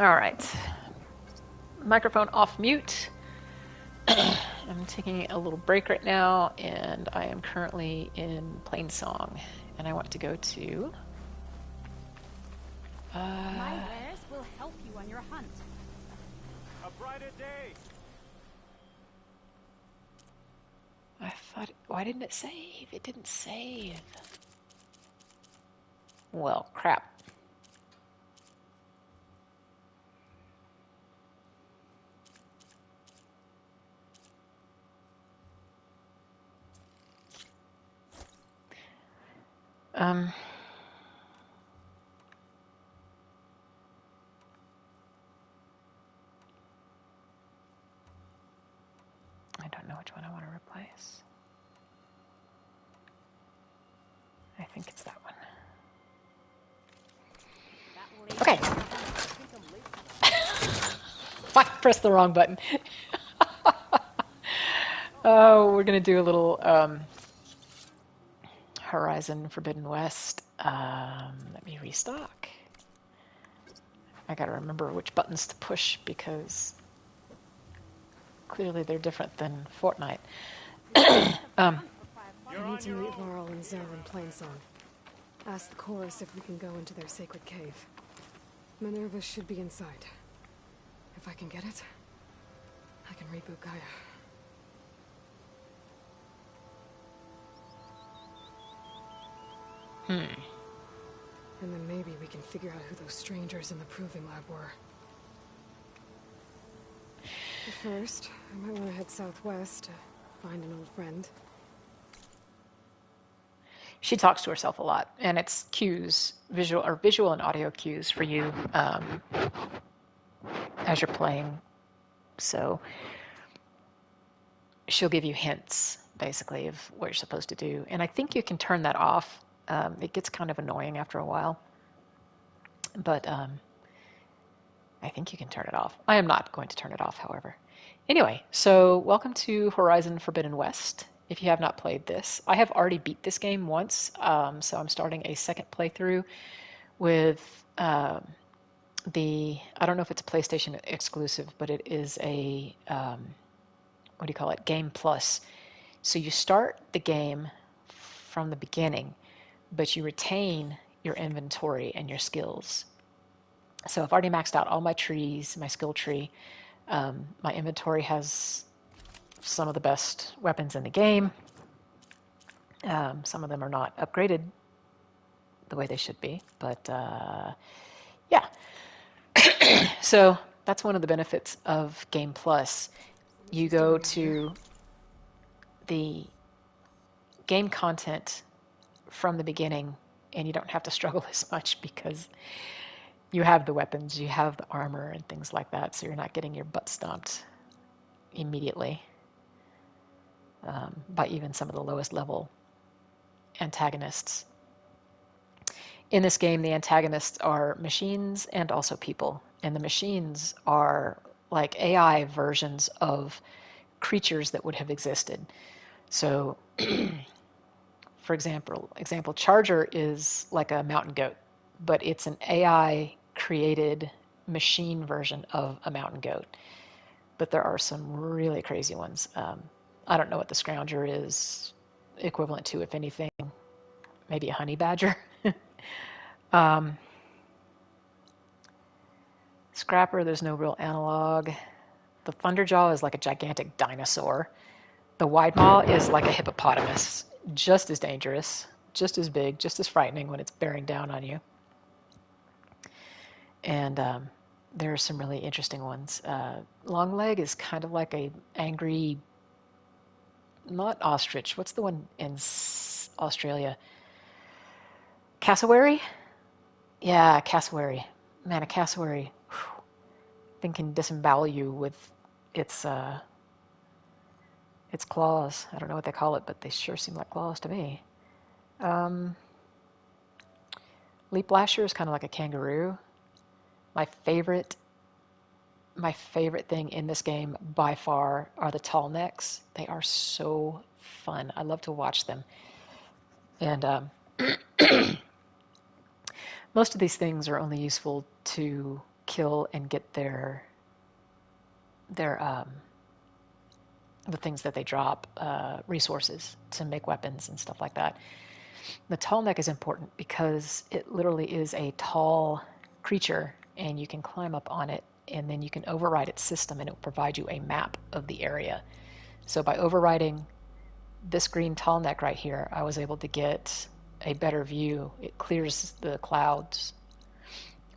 All right. Microphone off mute. I'm taking a little break right now, and I am currently in Plainsong, and I want to go to. My wares will help you on your hunt. A brighter day. I thought. Why didn't it save? It didn't save. Well, crap. I don't know which one I want to replace. I think it's that one. Okay. I pressed the wrong button. Oh, we're going to do a little Horizon Forbidden West. Let me restock. I got to remember which buttons to push because clearly they're different than Fortnite. I need to meet Varl and Zoe in Plainsong. Ask the chorus if we can go into their sacred cave. Minerva should be inside. If I can get it, I can reboot Gaia. And then maybe we can figure out who those strangers in the proving lab were. But first, I might want to head southwest to find an old friend. She talks to herself a lot, and it's cues, visual and audio cues for you as you're playing. So she'll give you hints, basically, of what you're supposed to do. And I think you can turn that off. It gets kind of annoying after a while. But I think you can turn it off. I am not going to turn it off, however. Anyway, so welcome to Horizon Forbidden West. If you have not played this, I have already beat this game once, so I'm starting a second playthrough with I don't know if it's a PlayStation exclusive, but it is a, what do you call it, Game Plus. So you start the game from the beginning, but you retain your inventory and your skills. So I've already maxed out all my trees, my skill tree. My inventory has some of the best weapons in the game. Some of them are not upgraded the way they should be, but yeah. So that's one of the benefits of Game Plus. You go to the game content from the beginning, and you don't have to struggle as much because you have the weapons, you have the armor, and things like that, so you're not getting your butt stomped immediately by even some of the lowest level antagonists. In this game, the antagonists are machines and also people, and the machines are like AI versions of creatures that would have existed. So, for example, Charger is like a mountain goat, but it's an AI created machine version of a mountain goat. But there are some really crazy ones. I don't know what the Scrounger is equivalent to, if anything. Maybe a honey badger. Scrapper, there's no real analog. The Thunderjaw is like a gigantic dinosaur. The Wide Maw is like a hippopotamus, just as dangerous, just as big, just as frightening when it's bearing down on you. And there are some really interesting ones. Longleg is kind of like a angry, not ostrich. What's the one in Australia? Cassowary? Yeah, cassowary. Man, a cassowary thing can disembowel you with its claws. I don't know what they call it, but they sure seem like claws to me. Leap Lasher is kind of like a kangaroo. My favorite thing in this game by far are the tall necks. They are so fun. I love to watch them. And most of these things are only useful to kill and get their the things that they drop, resources to make weapons and stuff like that. The tall neck is important because it literally is a tall creature, and you can climb up on it, and then you can override its system, and it will provide you a map of the area. So by overriding this green tall neck right here, I was able to get a better view. It clears the clouds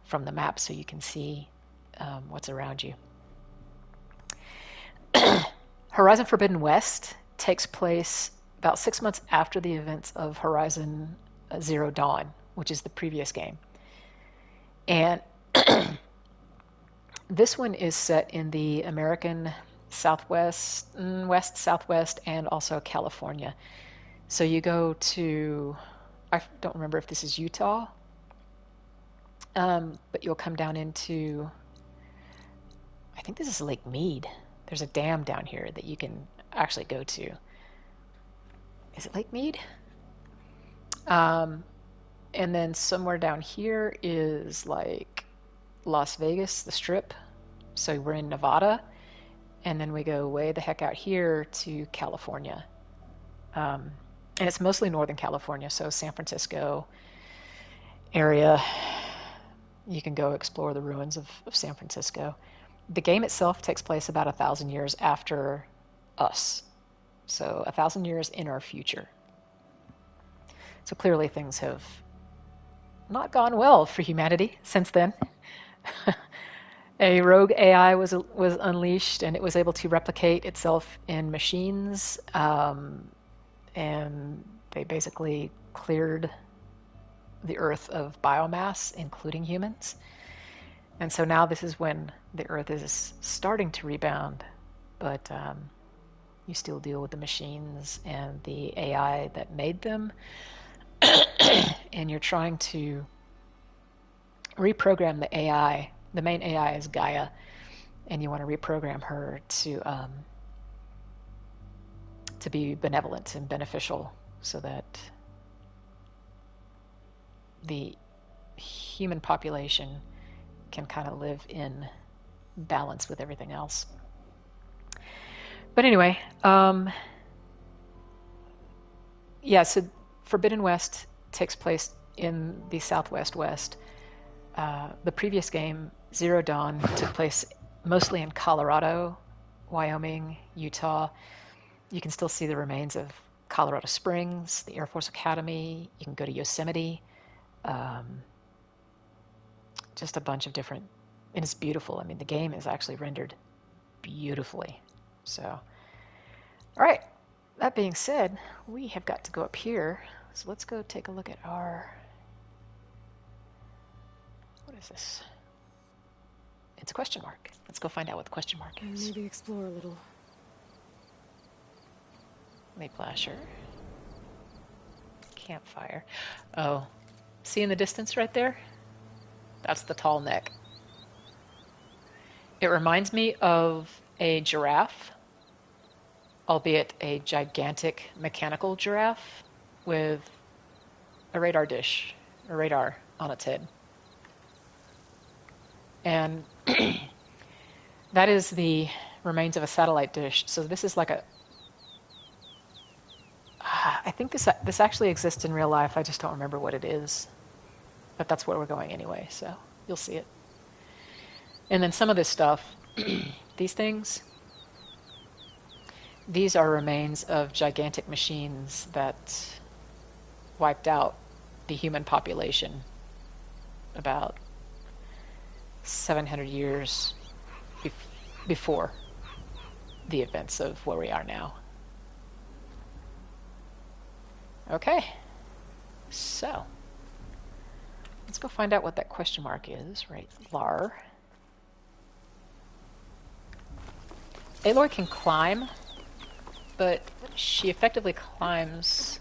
from the map so you can see what's around you. Horizon Forbidden West takes place about 6 months after the events of Horizon Zero Dawn, which is the previous game. And this one is set in the American Southwest, West, Southwest, and also California. So you go to, I don't remember if this is Utah, but you'll come down into, I think this is Lake Mead. There's a dam down here that you can actually go to. Is it Lake Mead? And then somewhere down here is like Las Vegas, the Strip. So we're in Nevada. And then we go way the heck out here to California. And it's mostly Northern California, so San Francisco area. You can go explore the ruins of San Francisco. The game itself takes place about 1,000 years after us. So 1,000 years in our future. So clearly things have not gone well for humanity since then. A rogue AI was unleashed, and it was able to replicate itself in machines, and they basically cleared the Earth of biomass, including humans. And so now this is when the Earth is starting to rebound, but you still deal with the machines and the AI that made them, and you're trying to reprogram the AI. The main AI is Gaia, and you want to reprogram her to be benevolent and beneficial, so that the human population can kind of live in balance with everything else. But anyway, yeah, so Forbidden West takes place in the Southwest West. The previous game, Zero Dawn, took place mostly in Colorado, Wyoming, Utah. You can still see the remains of Colorado Springs, the Air Force Academy. You can go to Yosemite. Just a bunch of different, and it's beautiful. I mean, the game is actually rendered beautifully. So, all right. That being said, we have got to go up here. So let's go take a look at our, what is this? It's a question mark. Let's go find out what the question mark is. Maybe explore a little. Lake Lasher. Campfire. Oh, see in the distance right there? That's the tall neck. It reminds me of a giraffe, albeit a gigantic mechanical giraffe with a radar dish, a radar on its head. And that is the remains of a satellite dish. So this is like a, I think this actually exists in real life. I just don't remember what it is. But that's where we're going anyway, so you'll see it. And then some of this stuff, these things, these are remains of gigantic machines that wiped out the human population about 700 years before the events of where we are now. Okay, so let's go find out what that question mark is, right? Lar. Aloy can climb, but she effectively climbs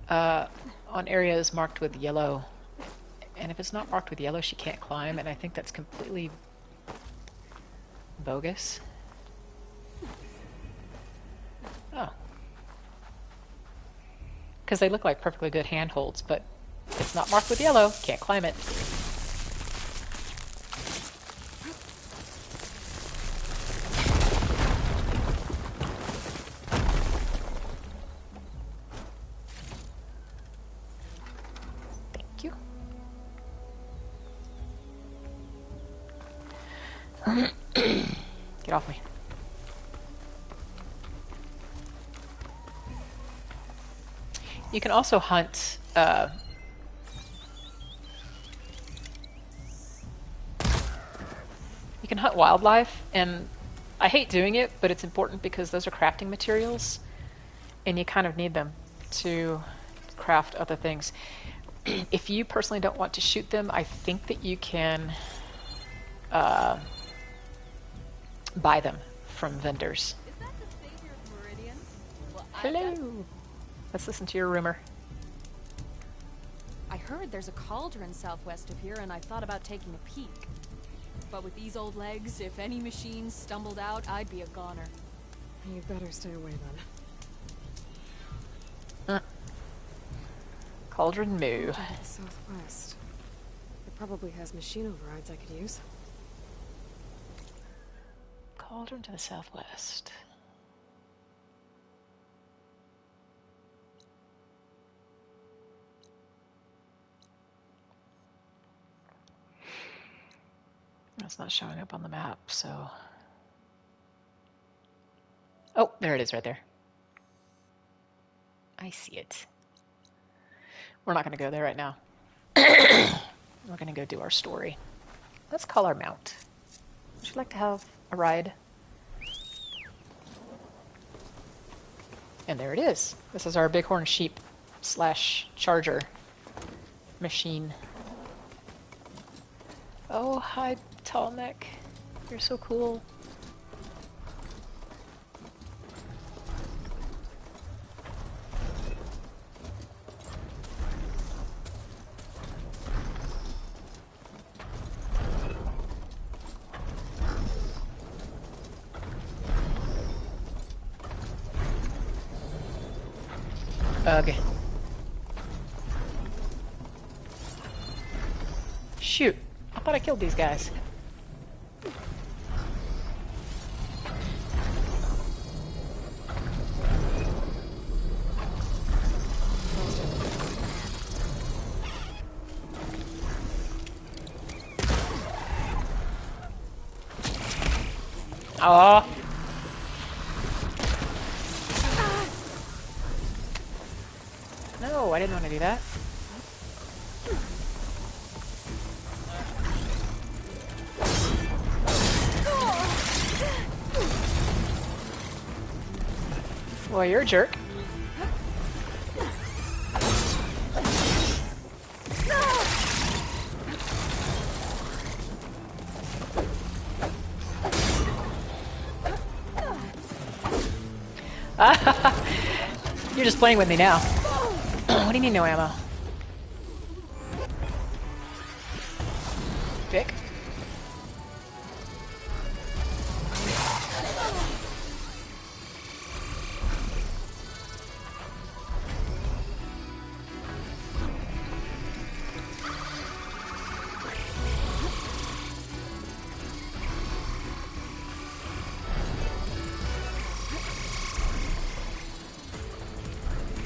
on areas marked with yellow. And if it's not marked with yellow, she can't climb, and I think that's completely bogus. Oh. Because they look like perfectly good handholds, but if it's not marked with yellow, can't climb it. Get off me. You can also hunt you can hunt wildlife, and I hate doing it, but it's important because those are crafting materials, and you kind of need them to craft other things. If you personally don't want to shoot them, I think that you can buy them from vendors. Is that the savior of Meridian? Well, Hello. Let's listen to your rumor. I heard there's a cauldron southwest of here, and I thought about taking a peek. But with these old legs, if any machines stumbled out, I'd be a goner. You'd better stay away then. Cauldron Moo. To the southwest. It probably has machine overrides I could use. Cauldron to the southwest. That's not showing up on the map, so... Oh, there it is right there. I see it. We're not going to go there right now. We're going to go do our story. Let's call our mount. Would you like to have a ride? And there it is. This is our bighorn sheep / charger machine. Oh, hi, tall neck. You're so cool. Ugh. Shoot. I thought I killed these guys. Oh. No, I didn't want to do that. Well, you're a jerk. You're just playing with me now. What do you mean no ammo? Vic?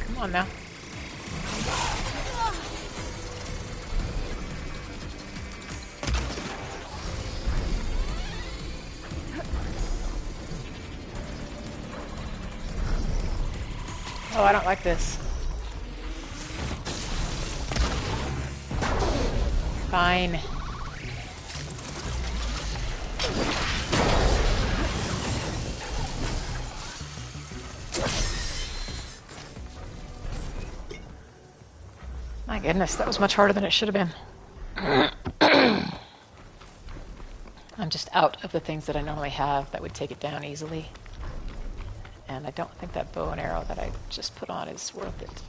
Come on now. Oh, I don't like this. Fine. My goodness, that was much harder than it should have been. I'm just out of the things that I normally have that would take it down easily. And I don't think that bow and arrow that I just put on is worth it.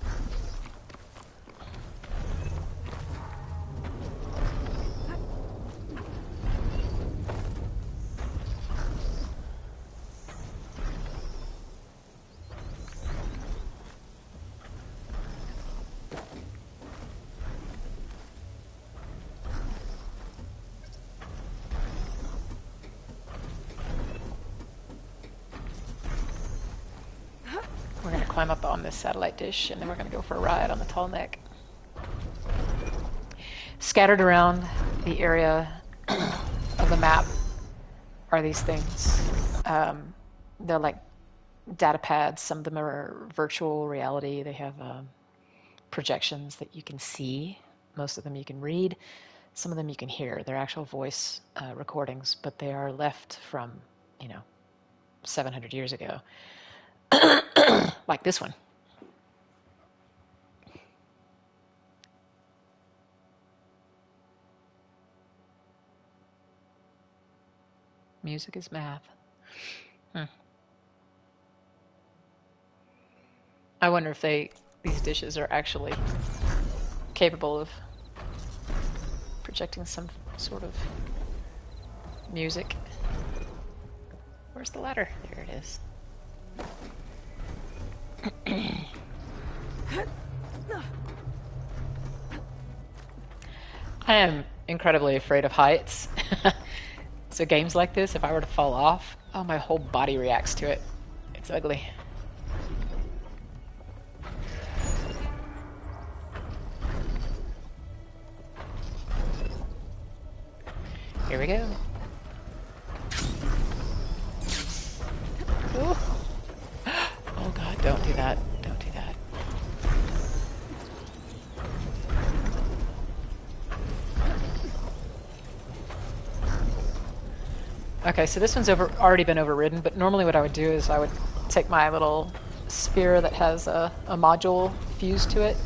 We're going to climb up on this satellite dish, and then we're going to go for a ride on the tall neck. Scattered around the area of the map are these things. They're like data pads. Some of them are virtual reality. They have projections that you can see. Most of them you can read. Some of them you can hear. They're actual voice recordings, but they are left from, 700 years ago, like this one. Music is math. I wonder if these dishes are actually capable of projecting some sort of music. Where's the ladder? There it is. I am incredibly afraid of heights. So games like this, if I were to fall off, oh, my whole body reacts to it. It's ugly. Here we go. Ooh. Oh god, don't do that. Don't do that. Okay, so this one's already been overridden, but normally what I would do is I would take my little sphere that has a module fused to it,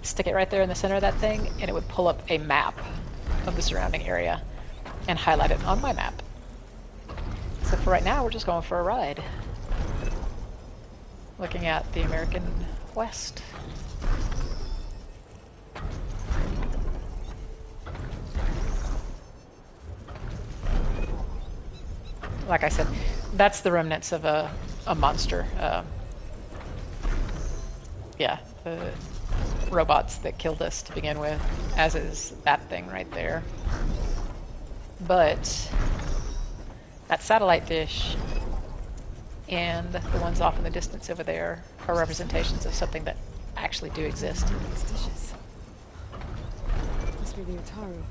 stick it right there in the center of that thing, and it would pull up a map of the surrounding area and highlight it on my map. So for right now, we're just going for a ride. Looking at the American West. Like I said, that's the remnants of a monster. Yeah, the robots that killed us to begin with, as is that thing right there. But that satellite dish and the ones off in the distance over there are representations of something that actually do exist. These dishes. Must be the Utaru.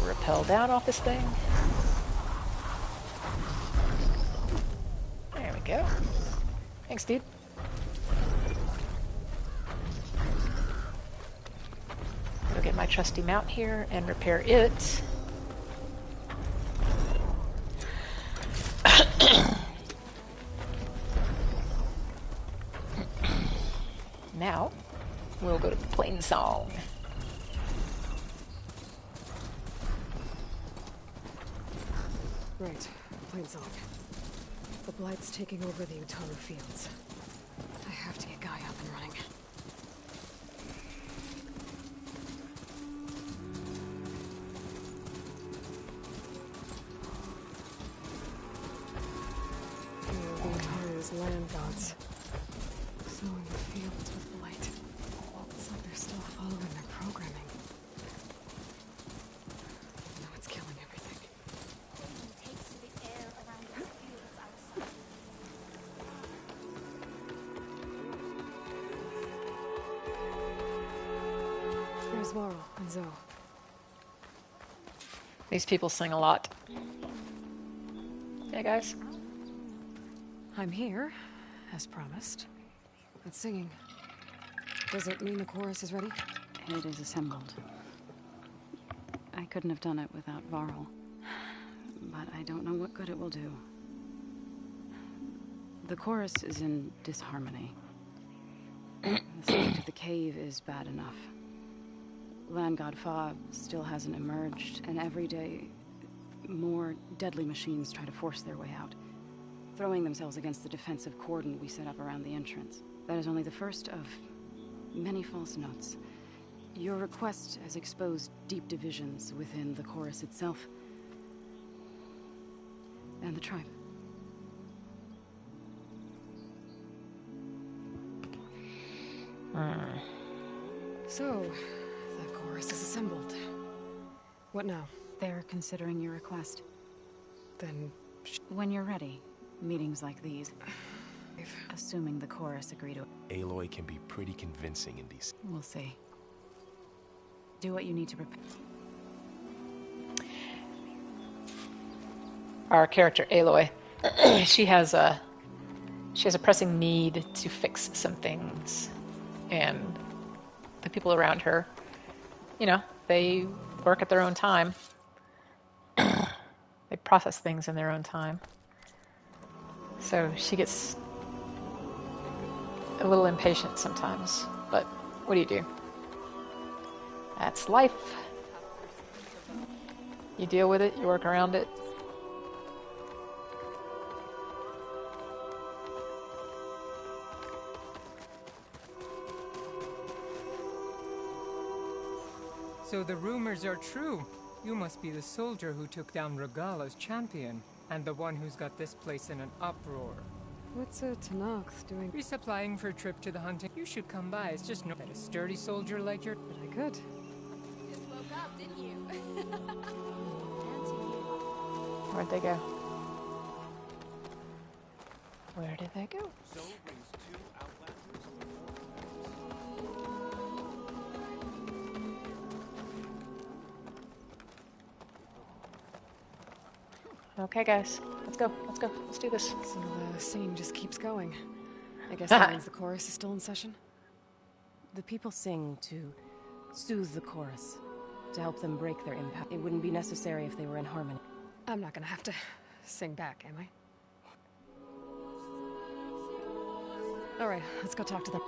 Rappel down off this thing. There we go. Thanks, dude. Go get my trusty mount here and repair it. Now, we'll go to Plain Song. Right, Plainsong. The Blight's taking over the Utaru fields. I have to get Guy up and running. The Utaru's land gods. Sowing the fields with blight. It's like they're still following their programming. No, it's killing everything. There's Varl and Zoe. These people sing a lot. Yeah, guys. I'm here, as promised. It's singing. Does it mean the chorus is ready? It is assembled. I couldn't have done it without Varl. But I don't know what good it will do. The chorus is in disharmony. The state of the cave is bad enough. Land God Fa still hasn't emerged, and every day, more deadly machines try to force their way out, throwing themselves against the defensive cordon we set up around the entrance. That is only the first of many false notes. Your request has exposed deep divisions within the chorus itself and the tribe. So, the chorus is assembled. What now? They're considering your request. Then... When you're ready, meetings like these, assuming the chorus agree to... Aloy can be pretty convincing in these. We'll see. Do what you need to prepare. our character Aloy, she has a pressing need to fix some things, and the people around her, they work at their own time. They process things in their own time. So she gets a little impatient sometimes, but what do you do? That's life. You deal with it, you work around it. So the rumors are true. You must be the soldier who took down Regala's champion, and the one who's got this place in an uproar. What's a Tanax doing? Resupplying for a trip to the hunting. You should come by. It's just that a sturdy soldier like your... But I could. Just woke up, didn't you? Where'd they go? Where did they go? So brings two outlanders Okay, guys, let's go. Let's go. Let's do this. So the singing just keeps going. I guess that means the chorus is still in session? The people sing to soothe the chorus, to help them break their impact. It wouldn't be necessary if they were in harmony. I'm not gonna have to sing back, am I? Alright, let's go talk to them.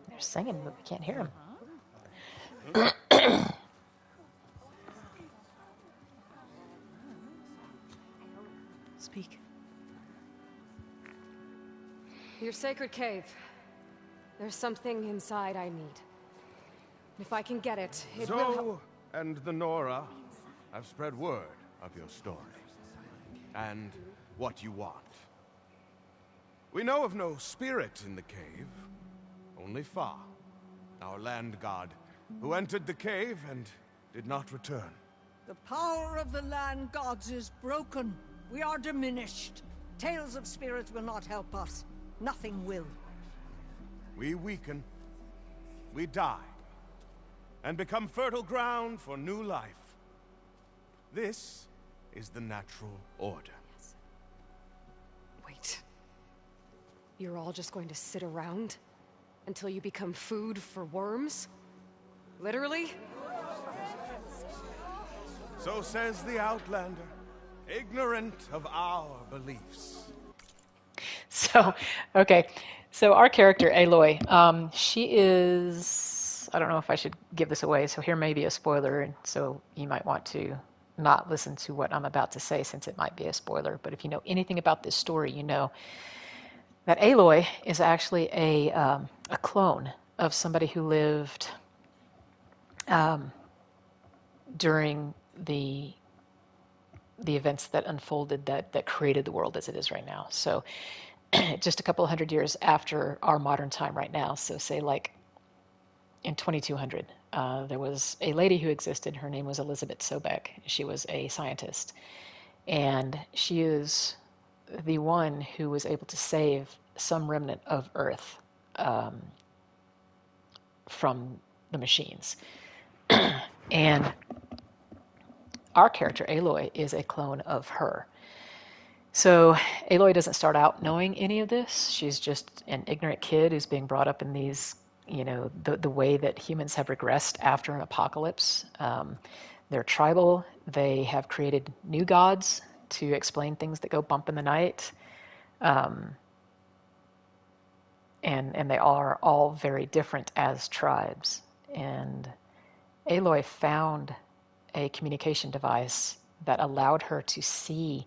They're singing, but we can't hear them. Speak. Your sacred cave. There's something inside I need. If I can get it, it will help. Zoe and the Nora have spread word of your story. And what you want. We know of no spirit in the cave. Only Fa, our land god, who entered the cave and did not return. The power of the land gods is broken. We are diminished. Tales of spirits will not help us. Nothing will. We weaken. We die. And become fertile ground for new life. This is the natural order. Wait. You're all just going to sit around? Until you become food for worms? Literally? So says the Outlander, ignorant of our beliefs. So, okay. So our character, Aloy, she is... I don't know if I should give this away, so here may be a spoiler, and so you might want to not listen to what I'm about to say since it might be a spoiler. But if you know anything about this story, you know that Aloy is actually a clone of somebody who lived during the events that unfolded that created the world as it is right now. So just a couple of hundred years after our modern time right now. So say like in 2200, there was a lady who existed. Her name was Elizabeth Sobek. She was a scientist. And she is the one who was able to save some remnant of Earth from the machines. And our character, Aloy, is a clone of her. So Aloy doesn't start out knowing any of this. She's just an ignorant kid who's being brought up in these, the way that humans have regressed after an apocalypse. They're tribal. They have created new gods to explain things that go bump in the night. And they are all very different as tribes. And Aloy found a communication device that allowed her to see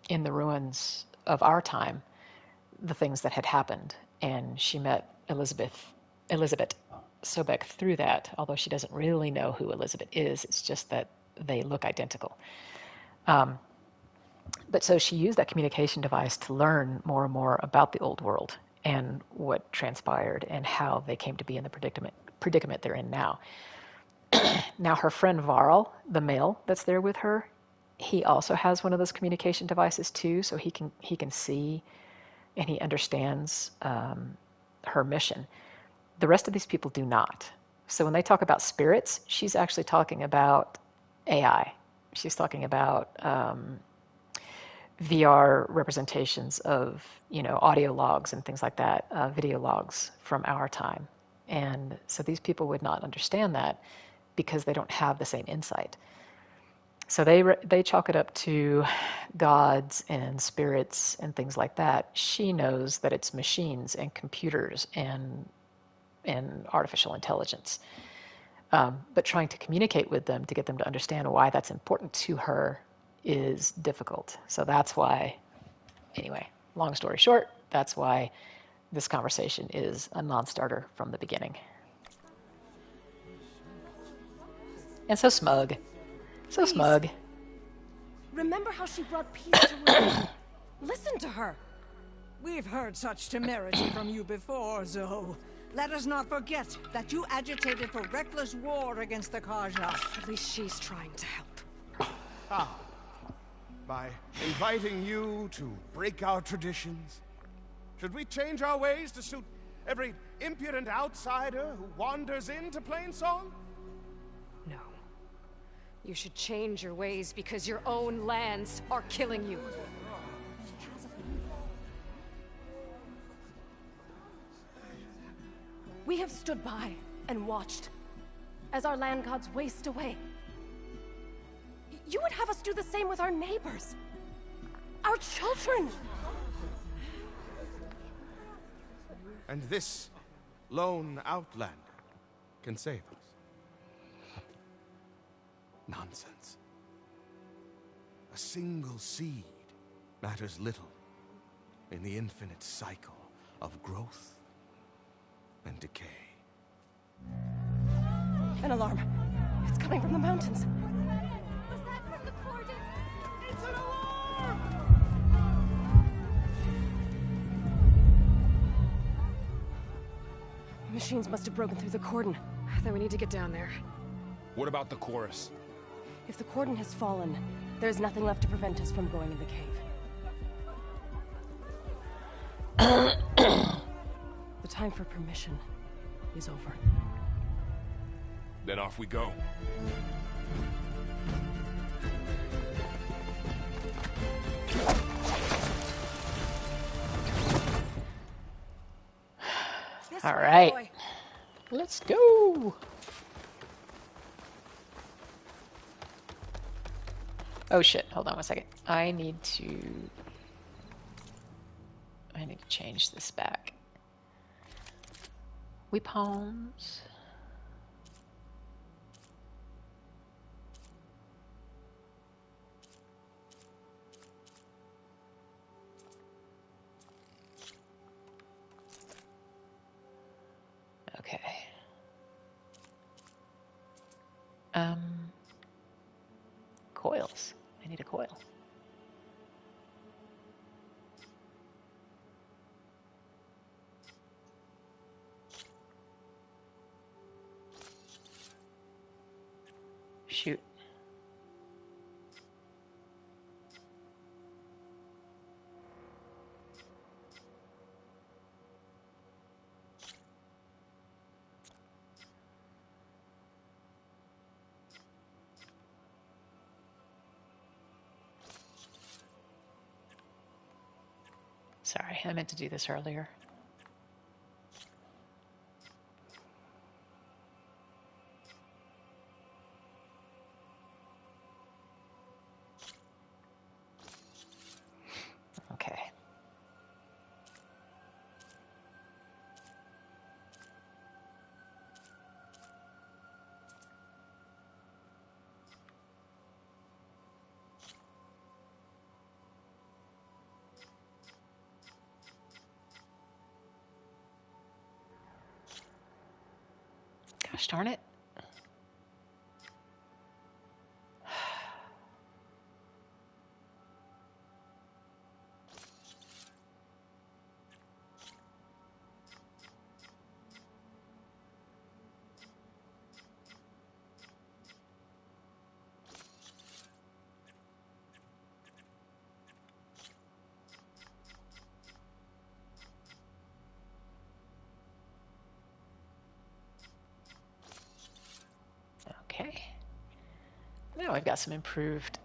in the ruins of our time the things that had happened. And she met Elizabeth Sobek through that, although she doesn't really know who Elizabeth is. It's just that they look identical. But so she used that communication device to learn more and more about the old world. and what transpired and how they came to be in the predicament they're in now. Now her friend Varl, the male that's there with her, he also has one of those communication devices too, so he can see and he understands her mission. The rest of these people do not. So when they talk about spirits, she's actually talking about AI. She's talking about VR representations of, audio logs and things like that, video logs from our time. And so these people would not understand that because they don't have the same insight. So they chalk it up to gods and spirits and things like that. She knows that it's machines and computers and artificial intelligence. But trying to communicate with them to get them to understand why that's important to her is difficult. So that's why, anyway, long story short, that's why this conversation is a non-starter from the beginning. And so smug. So Please. smug. Remember how she brought peace to Rome? Listen to her. We've heard such temerity from you before, Zoe. Let us not forget that you agitated for reckless war against the Karja. At least she's trying to help. How? By inviting you to break our traditions? Should we change our ways to suit every impudent outsider who wanders into Plainsong? No. You should change your ways because your own lands are killing you. We have stood by and watched as our land gods waste away. You would have us do the same with our neighbors, our children. And this lone outlander can save us. Nonsense. A single seed matters little in the infinite cycle of growth and decay. An alarm. It's coming from the mountains. Was that from the cordon? It's an alarm! Machines must have broken through the cordon. Then we need to get down there. What about the chorus? If the cordon has fallen, there's nothing left to prevent us from going in the cave. The time for permission is over. Then off we go. All right. Let's go. Oh shit, hold on one second. I need to change this back. Weapons. Okay. Coils. I need a coil. Shoot. Sorry, I meant to do this earlier. Okay. Gosh darn it. Now we've got some improved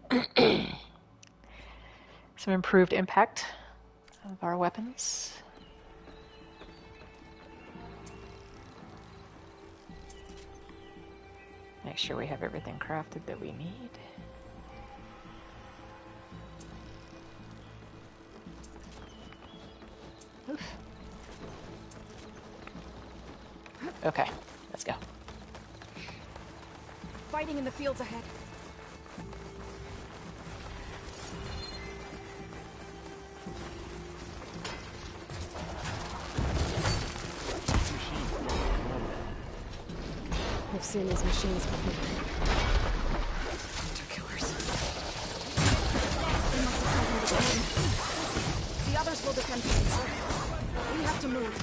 impact of our weapons. Make sure we have everything crafted that we need. Oof. Okay, let's go. Fighting in the fields ahead. I've seen these machines before. Hunter killers. They must have taken the cordon. The others will defend us. We have to move.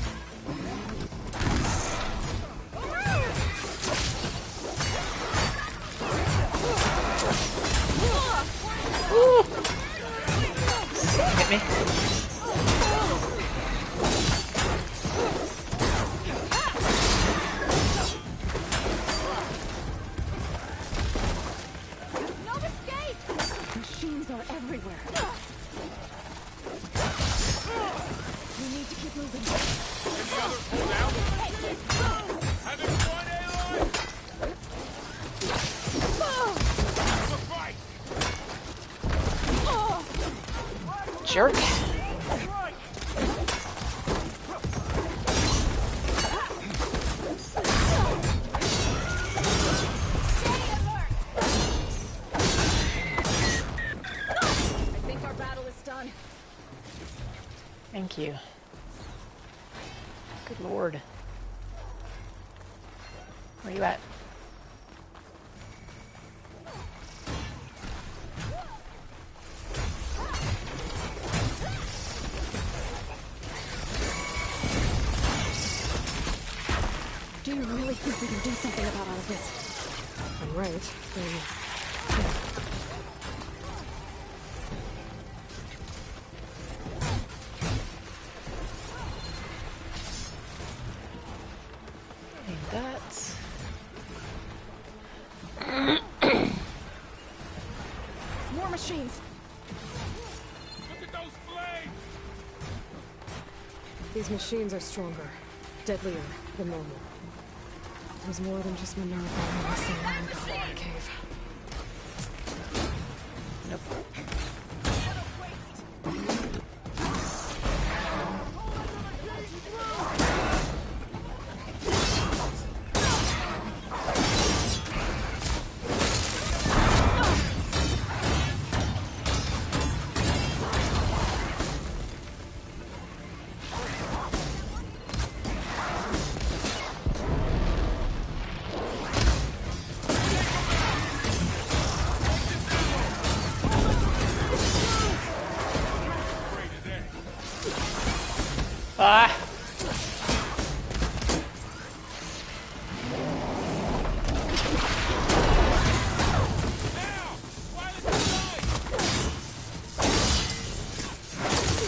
Hit me. No escape! Machines are everywhere. We need to keep moving. Having fun, Aloy? Have a fight! Jerk. I think our battle is done. Thank you. Good lord. Where you at? Do you really think we can do something about all of this? I'm right, then... Need that. More machines! Look at those flames! These machines are stronger, deadlier than normal. There's more than just Minerva and the same land god in the cave. Nope. Ah!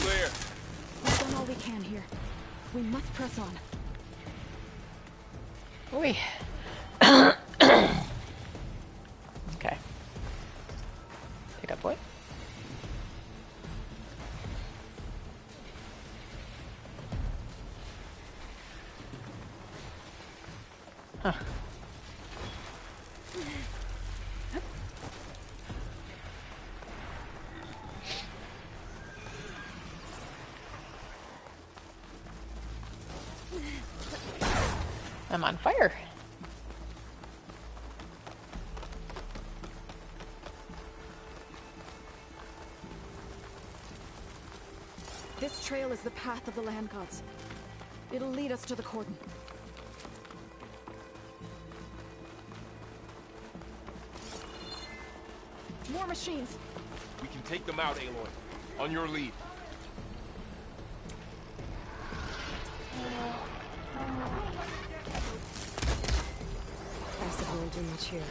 Clear. We've done all we can here. We must press on. Oi. Okay. Pick up what? Huh. I'm on fire. This trail is the path of the land gods. It'll lead us to the cordon. More machines! We can take them out, Aloy. On your lead. Acid won't do much here.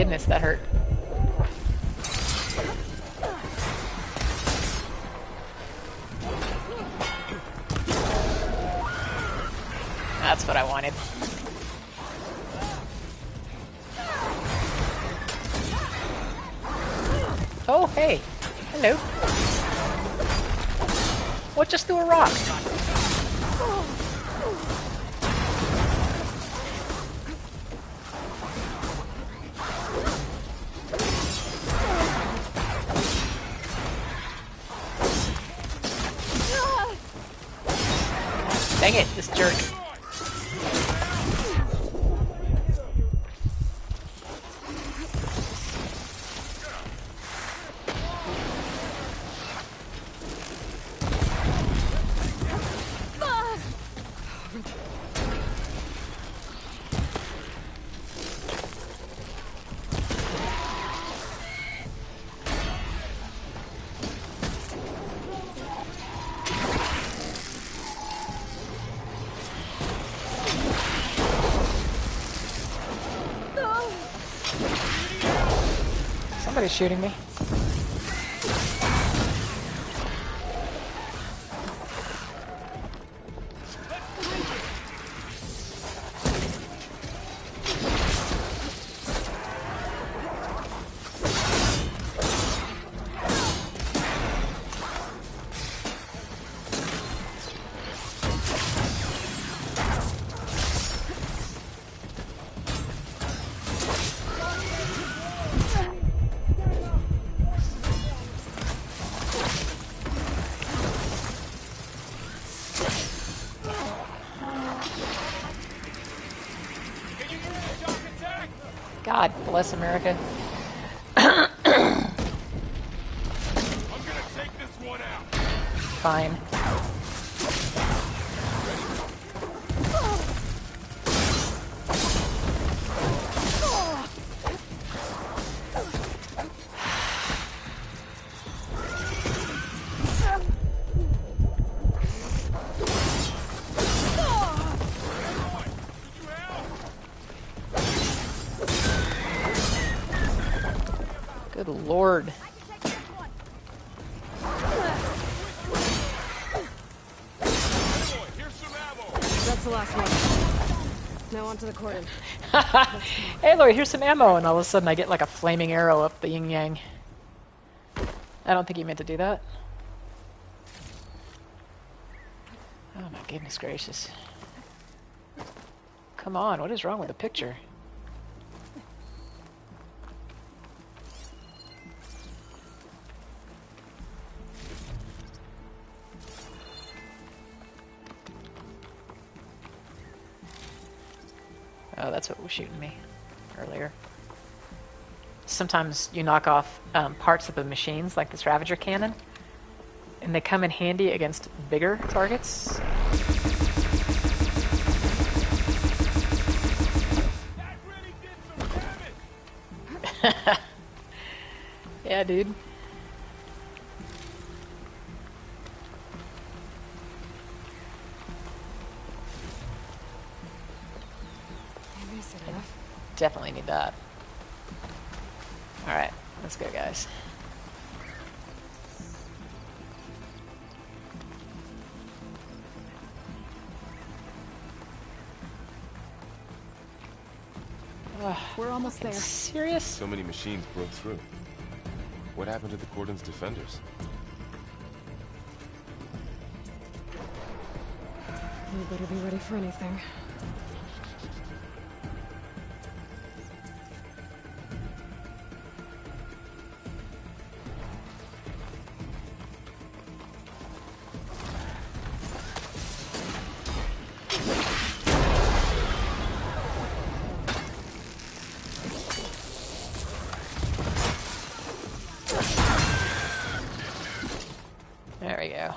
goodness, that hurt. That's what I wanted. Oh, hey. Hello. What just threw a rock? Dang it, this jerk. Somebody's shooting me. God bless America. I'm gonna take this one out. Fine. Good Lord. That's the last one. Now onto the cordon. Hey, Aloy, here's some ammo, and all of a sudden I get like a flaming arrow up the yin-yang. I don't think he meant to do that. Oh my goodness gracious. Come on, what is wrong with the picture? Oh, that's what was shooting me earlier. Sometimes you knock off parts of the machines, like this Ravager cannon, and they come in handy against bigger targets. That really did some damage. Yeah, dude. Maybe it's enough. Definitely need that. Alright, let's go, guys. We're almost there. Serious? So many machines broke through. What happened to the cordon's defenders? We better be ready for anything. There we go.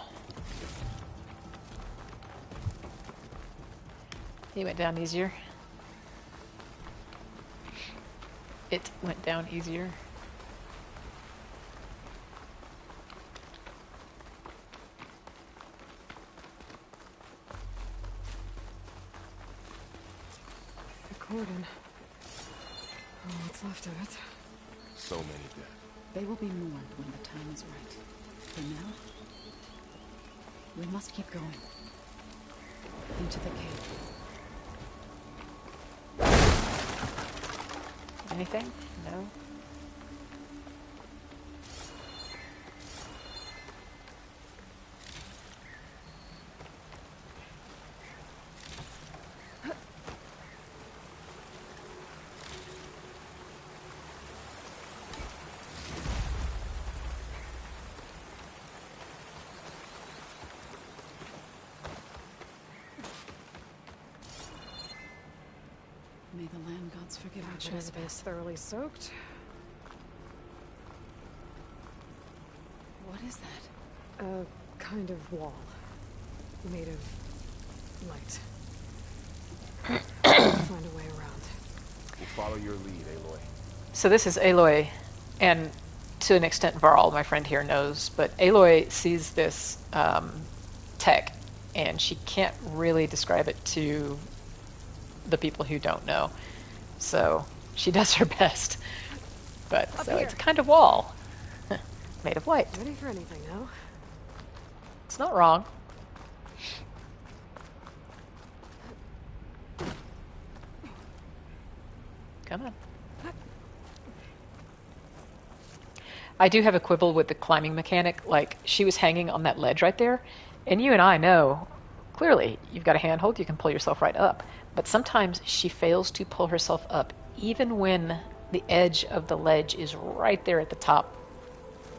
He went down easier. It went down easier. The cordon. What's left of it? So many dead. They will be mourned when the time is right. For now, we must keep going. Into the cave. Anything? No? May the land gods forgive our Everything's trespass. thoroughly soaked. What is that? A kind of wall. Made of light. Find a way around. We'll follow your lead, Aloy. So this is Aloy, and to an extent Varl, my friend here, knows, but Aloy sees this tech, and she can't really describe it to the people who don't know. So she does her best. But so it's a kind of wall made of light. Ready for anything now? It's not wrong. Come on. I do have a quibble with the climbing mechanic. Like, she was hanging on that ledge right there, and you and I know, clearly, you've got a handhold, you can pull yourself right up. But sometimes she fails to pull herself up, even when the edge of the ledge is right there at the top,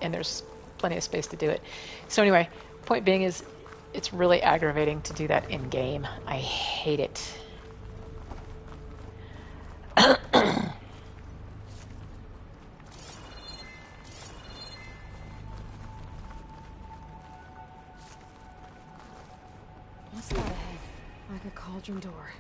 and there's plenty of space to do it. So anyway, point being is, it's really aggravating to do that in-game. I hate it. What's that ahead? Like a cauldron door.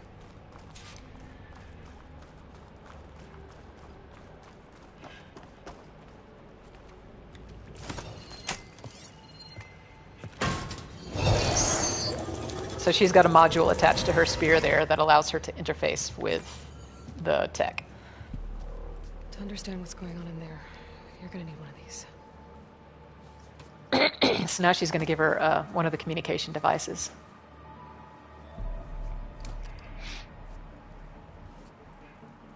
So she's got a module attached to her spear there that allows her to interface with the tech. To understand what's going on in there, you're gonna need one of these. So now she's going to give her one of the communication devices.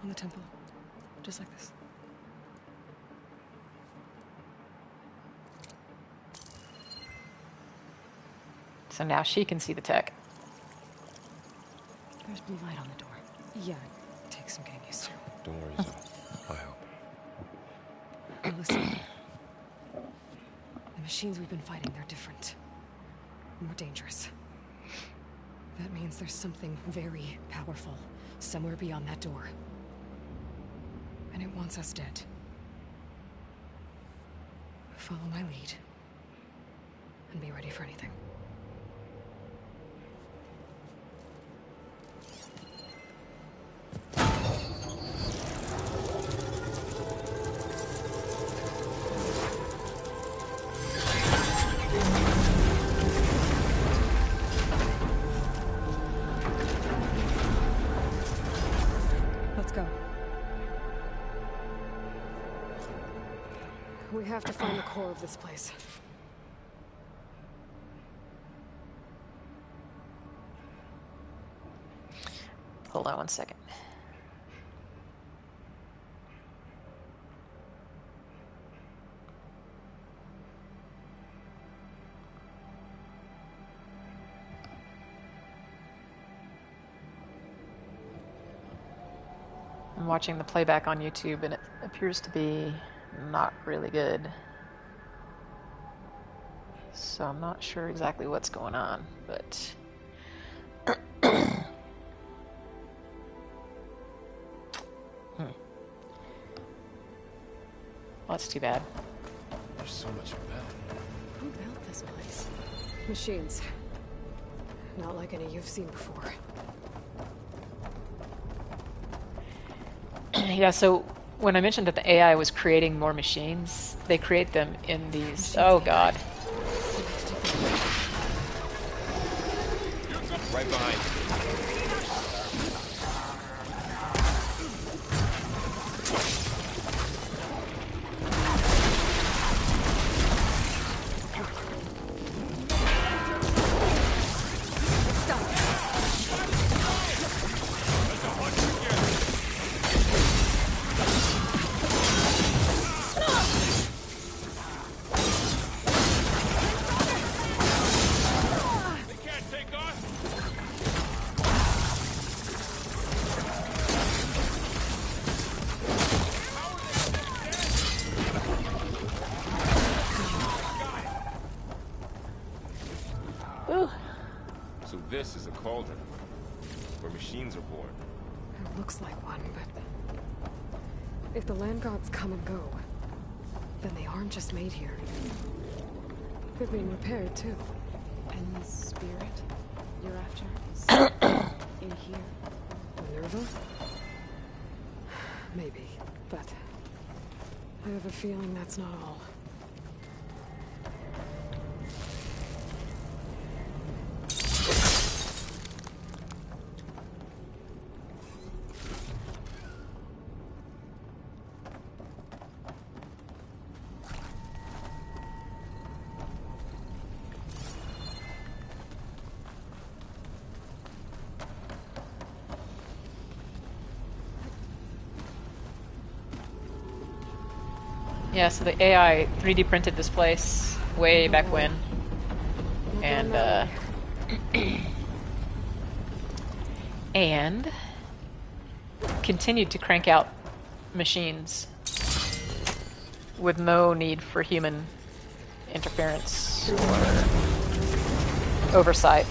On the temple. Just like this. So now she can see the tech. There's blue light on the door. Yeah, it takes some getting used to. Don't worry, Zoe. I help. Now listen. The machines we've been fighting, they're different. More dangerous. That means there's something very powerful somewhere beyond that door. And it wants us dead. Follow my lead. And be ready for anything. Let's go. We have to find the core of this place. Hold on one second. I'm watching the playback on YouTube, and it appears to be not really good. So I'm not sure exactly what's going on, but... Well, that's too bad. There's so much metal. Who built this place? Machines. Not like any you've seen before. Yeah, so when I mentioned that the AI was creating more machines, they create them in these... Oh, God. Right behind you. Ooh. So this is a cauldron, where machines are born. It looks like one, but if the land gods come and go, then they aren't just made here. They're being repaired too. And the spirit you're after is in here? Minerva? Maybe, but I have a feeling that's not all. Yeah, so the AI 3D printed this place way back when, and and continued to crank out machines with no need for human interference or oversight.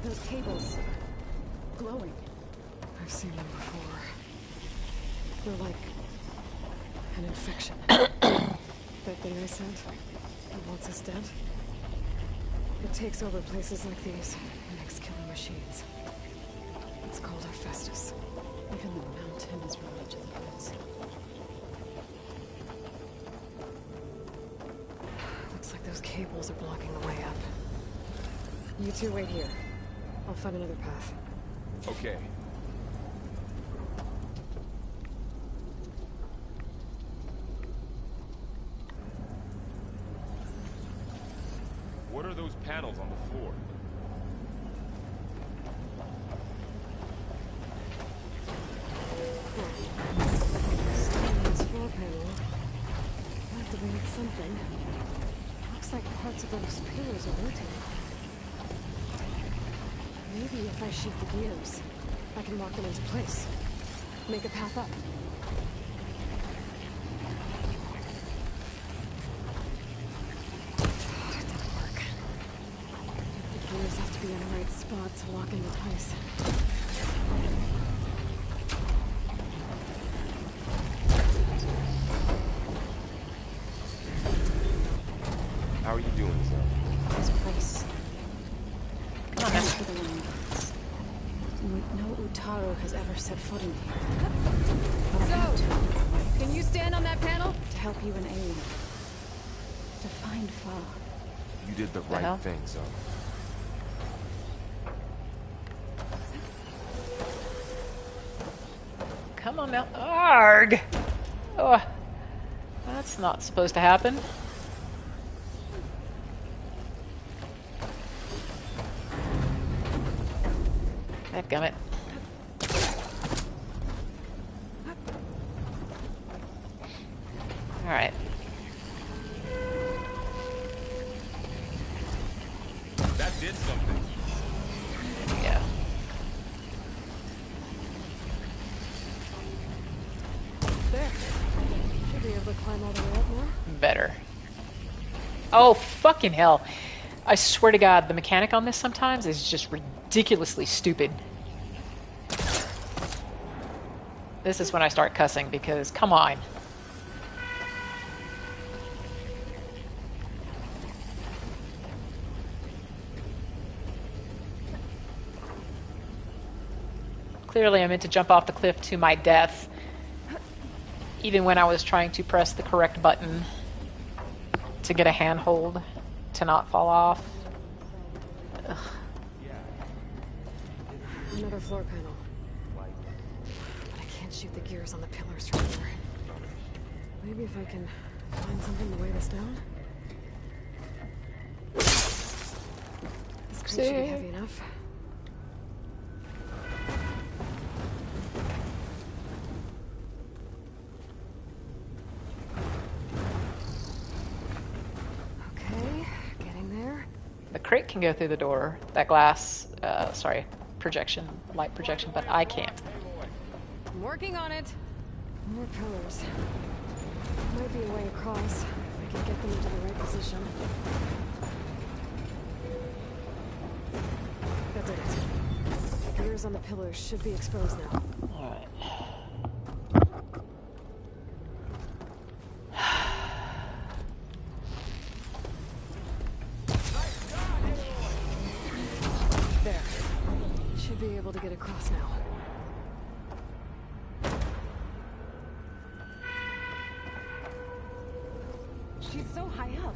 Those cables glowing. I've seen them before. They're like an infection. That thing I sent, that wants us dead. It takes over places like these and makes killing machines. It's called Hephaestus. Even the mountain is related to the roots. Looks like those cables are blocking the way up. You two wait here. I'll find another path. Okay. What are those panels on the floor? Starting this floor panel. Activate something. Looks like parts of those pillars are rotating. Maybe if I shoot the gears, I can lock them into place. Make a path up. It didn't work. The gears have to be in the right spot to lock into place. How are you doing, Zell? This place. Come on, man. For the land gods. No Utaro has ever set foot in here. But I have to. Can you stand on that panel? To help you and aid. To find Fa. You did the hell? right thing, Zell. Come on now. Arg! Oh, that's not supposed to happen. Dadgummit. Alright. That did something. Yeah. There. Should be able to climb all the way up now. Better. Oh, fucking hell. I swear to God, the mechanic on this sometimes is just ridiculously stupid. This is when I start cussing because, come on. Clearly I meant to jump off the cliff to my death, even when I was trying to press the correct button to get a handhold to not fall off. Ugh. Another floor panel. But I can't shoot the gears on the pillars from here. Maybe if I can find something to weigh this down? This crate should be heavy enough. Okay. the crate can go through the door, that glass, sorry, projection, light projection, but I can't. I'm working on it. More pillars. Might be a way across. If I can get them into the right position. That did it. Gears on the pillars should be exposed now. Alright. There. Should be able to get across now. She's so high up.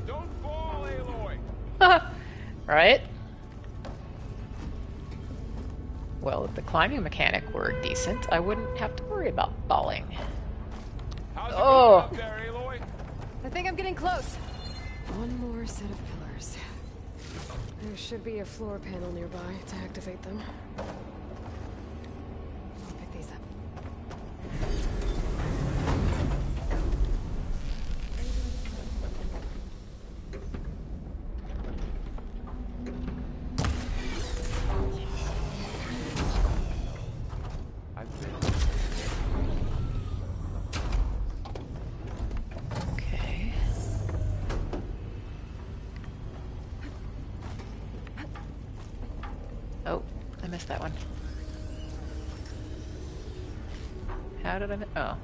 Don't fall, Aloy! Right? Well, if the climbing mechanic were decent, I wouldn't have to worry about falling. How's it Oh. going up there, Aloy? I think I'm getting close. One more set of pillars. There should be a floor panel nearby to activate them. I'll pick these up. Okay. Oh, I missed that one. How did I miss? Oh.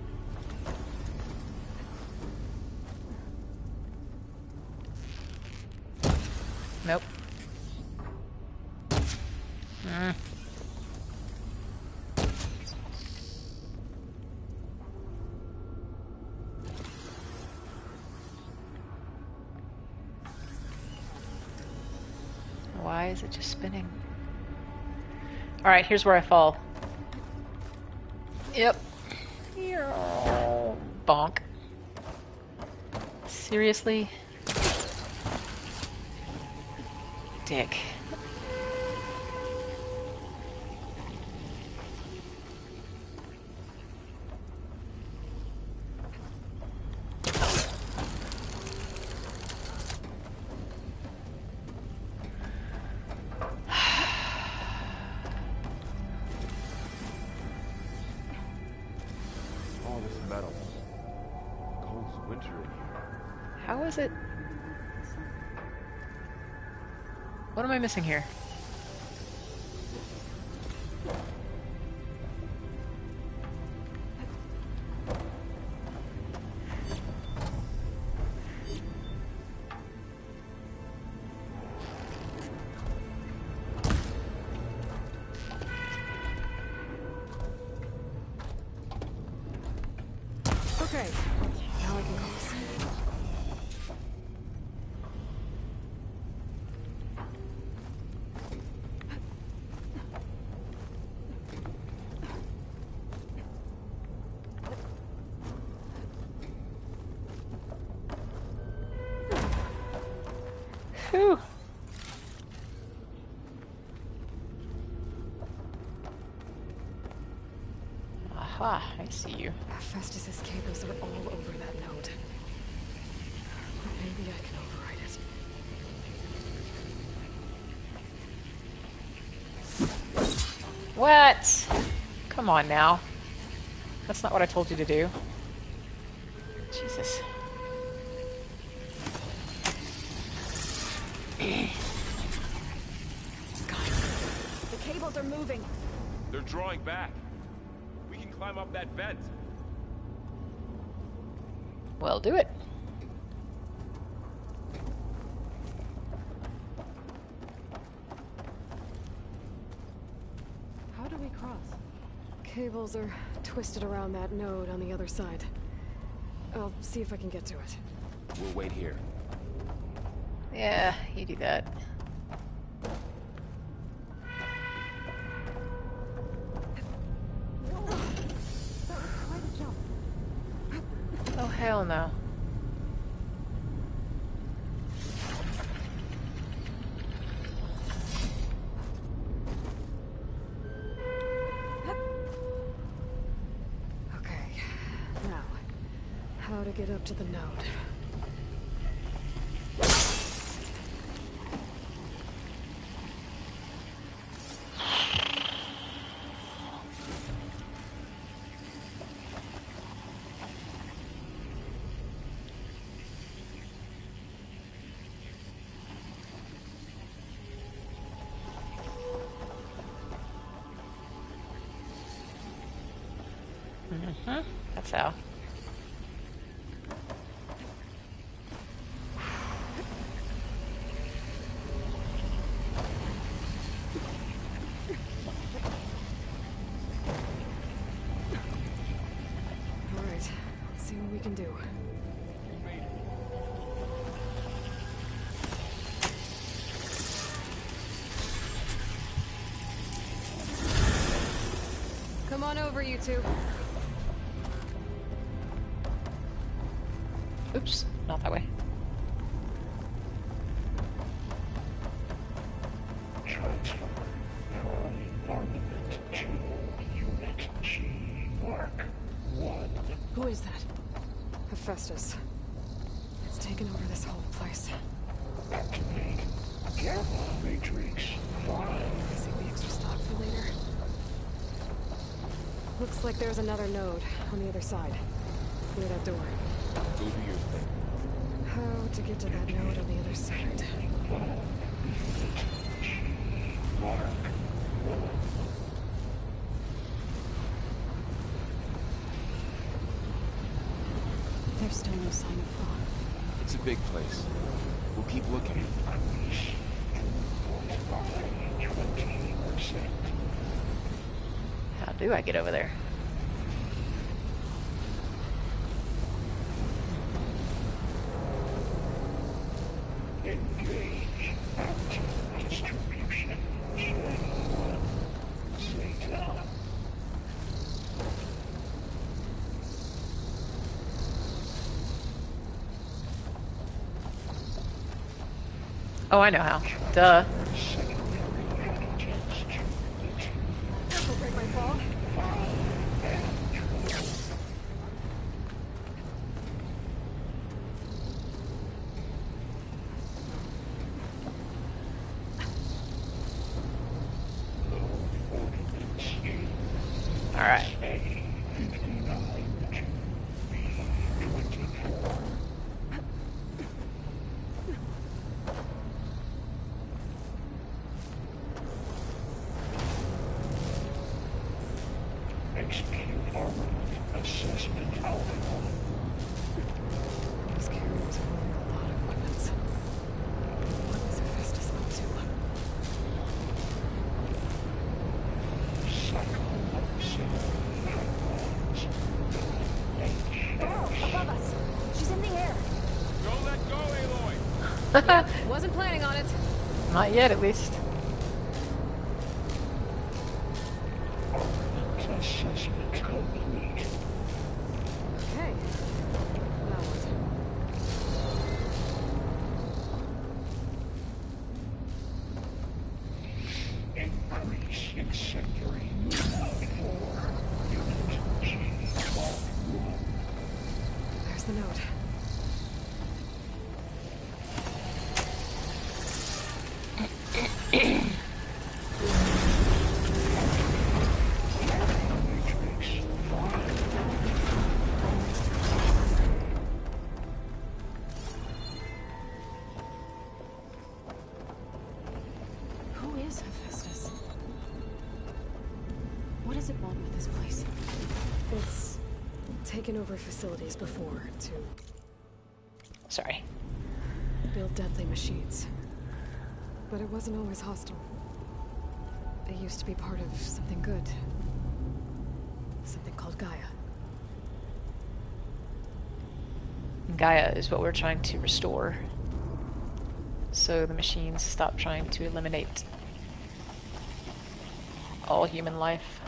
Nope. Mm. Why is it just spinning? Alright, here's where I fall. Yep. Bonk. Seriously? Dick. All this metal. Cold as winter in here. How is it? What am I missing here? Okay, now I can cross. Whew. Aha, I see you. Festus's cables are all over that node. Maybe I can override it. What? Come on now. That's not what I told you to do. Jesus. The cables are moving. They're drawing back. We can climb up that vent. Well, do it. How do we cross? Cables are twisted around that node on the other side. I'll see if I can get to it. We'll wait here. Yeah, you do that. Oh, hell no. Okay, now, how to get up to the node. That's how. All right, let's see what we can do. Come on over, you two. Oops, not that way. Who is that? Hephaestus. It's taken over this whole place. Activate. Careful, Matrix. Save the extra stock for later. Looks like there's another node on the other side. Near that door. Go do your thing. How to get to that node on the other side? There's still no sign of fog. It's a big place. We'll keep looking. How do I get over there? Engage. Active distribution. Stay down. Oh, I know how. Duh. Careful, break my fall. All right. Execute armament assessment algorithm. These carriers are holding a lot of weapons. What is Hephaestus up to? Above us! She's in the air! Don't let go, Aloy! Wasn't planning on it. Not yet, at least. Assessment complete. Okay. Now what? Increase incendiary movement for unit G. There's the note. Who is Hephaestus? What does it want with this place? It's taken over facilities before to Sorry. build deadly machines. But it wasn't always hostile. It used to be part of something good. Something called Gaia. Gaia is what we're trying to restore. So the machines stop trying to eliminate all human life.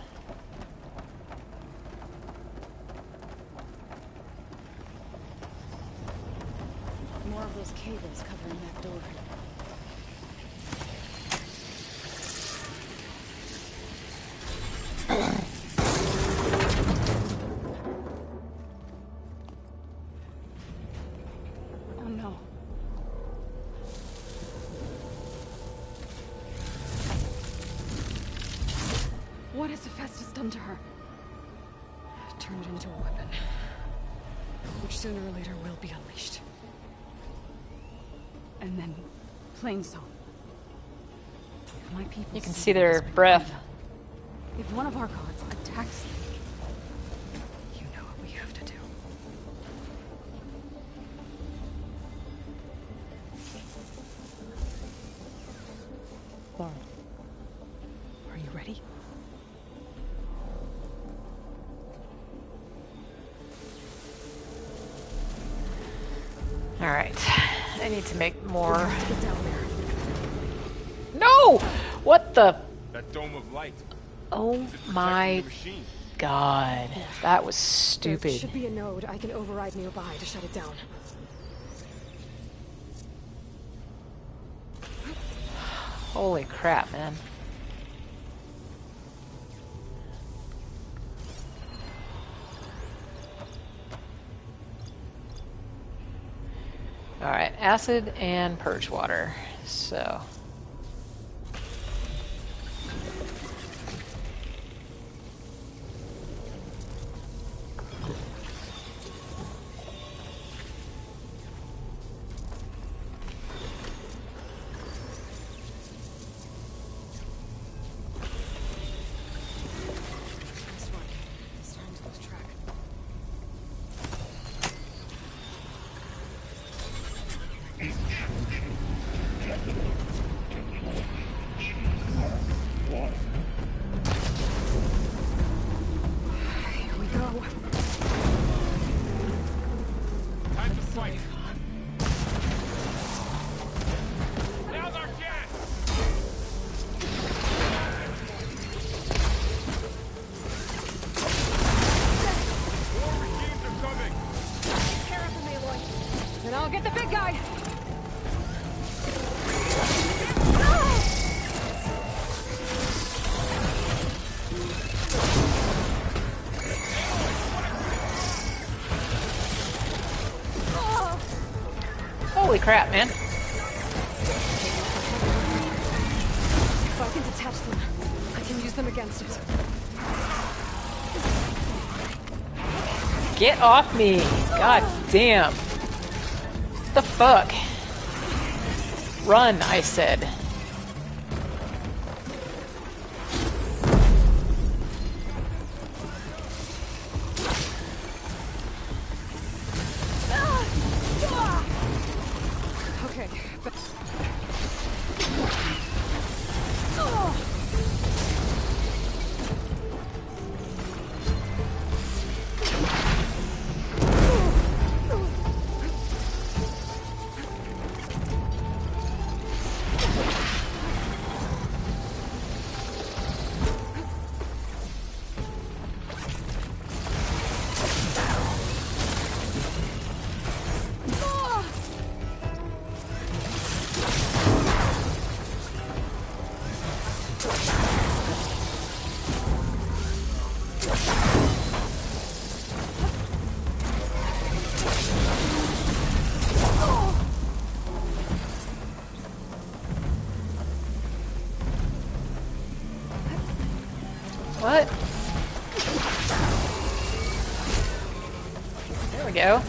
More of those cables covering that door. Oh no. What has Hephaestus done to her? Turned it into a weapon. Which sooner or later will be unleashed. And then, Plainsong. If my people You can see see their this breath. If one of our gods attacks them, he Alright. I need to make more. Get down there. No! What the? That dome of light. Oh Is it protecting my the machine? god. That was There stupid. should be a node I can override nearby to shut it down. Holy crap, man. Alright, acid and purge water. So. This one. Starting to lose track. Here we go. Time to fight. Now's our chance. More machines are coming. Take care of them, Aloy. Then I'll get the big guy. Holy crap, man. If I can detach them, I can use them against it. Get off me! God damn. What the fuck? Run, I said. Okay. What? There we go.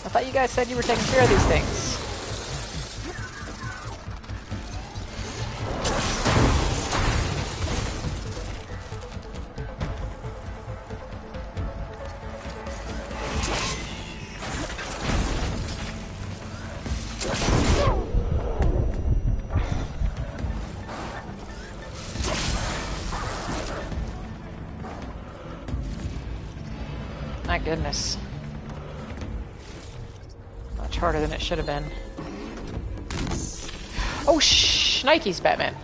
I thought you guys said you were taking care of these things. My goodness. Much harder than it should have been. Oh, Nike's Batman.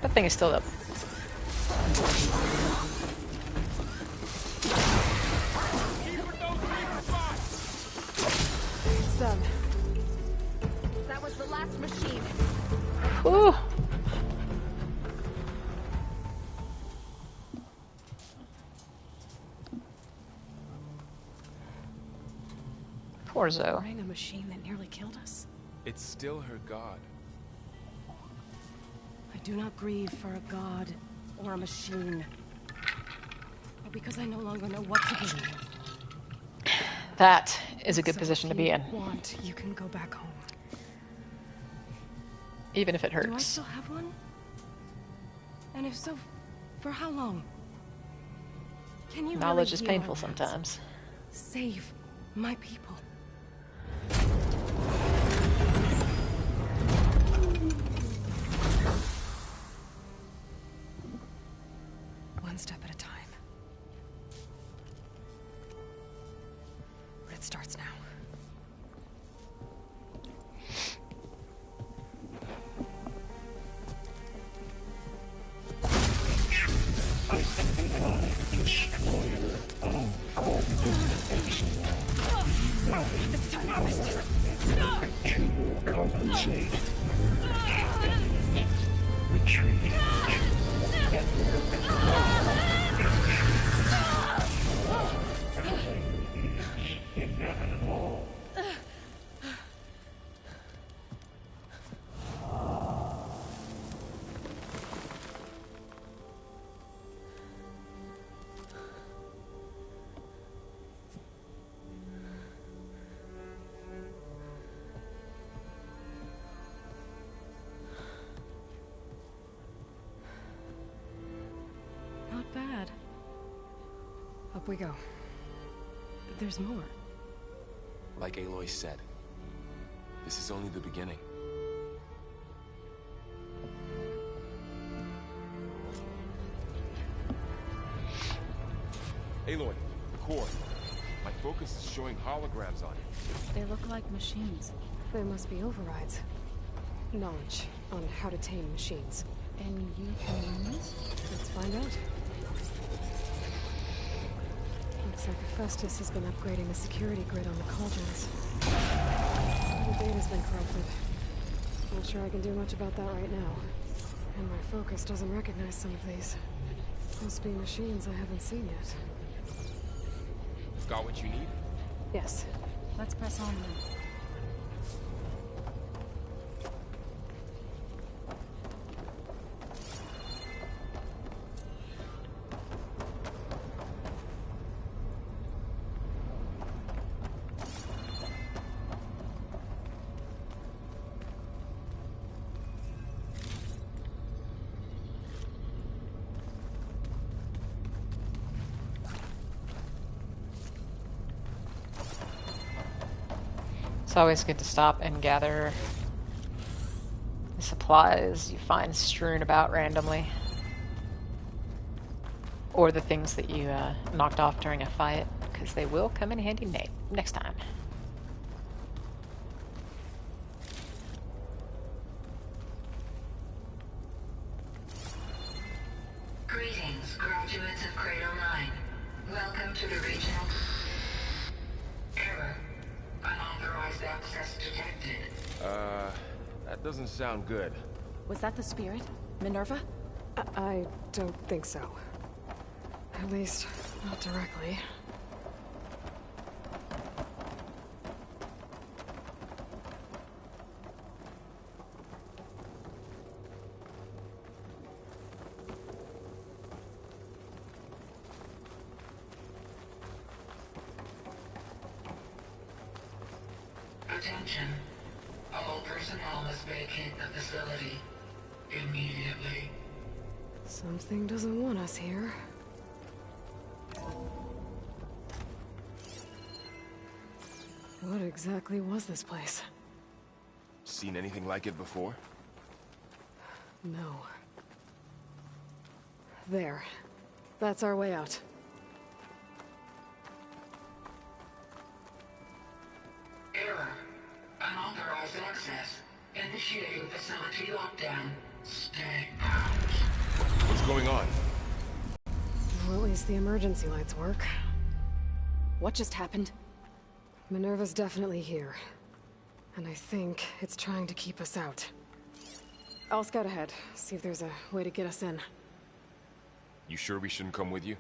That thing is still up. It's them. That was the last machine. Whew. Poor Zoe. Running a machine that nearly killed us? It's still her god. I do not grieve for a god or a machine. But because I no longer know what to believe. That is a good So position to if be you in, want, you can go back home. even if it Do I hurts. still have one? And if so, for how long? Can you Knowledge really is heal painful our lands? sometimes. Save my people. Palisade merged and retreating to a network of everything is inevitable. Not bad. Up we go. There's more. Like Aloy said, this is only the beginning. Aloy, the core. My focus is showing holograms on it. They look like machines. They must be overrides. Knowledge on how to tame machines. And you can use? Let's find out. Looks like Hephaestus has been upgrading the security grid on the cauldrons. The data's been corrupted. Not sure I can do much about that right now. And my focus doesn't recognize some of these. Must be machines I haven't seen yet. Got what you need? Yes. Let's press on then. It's always good to stop and gather the supplies you find strewn about randomly. Or the things that you knocked off during a fight, because they will come in handy next time. Greetings, graduates of Cradle 9. Welcome to the regional... Error. Unauthorized access detected. That doesn't sound good. Was that the spirit? Minerva? I don't think so. At least, not directly. Attention. All personnel must vacate the facility immediately. Something doesn't want us here. What exactly was this place? Seen anything like it before? No. There. That's our way out. Error. Unauthorized access. Initiating facility lockdown. Stay out. What's going on? Well, at least the emergency lights work. What just happened? Minerva's definitely here. And I think it's trying to keep us out. I'll scout ahead, see if there's a way to get us in. You sure we shouldn't come with you?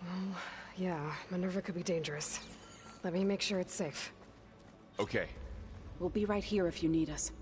Well, yeah, Minerva could be dangerous. Let me make sure it's safe. Okay. We'll be right here if you need us.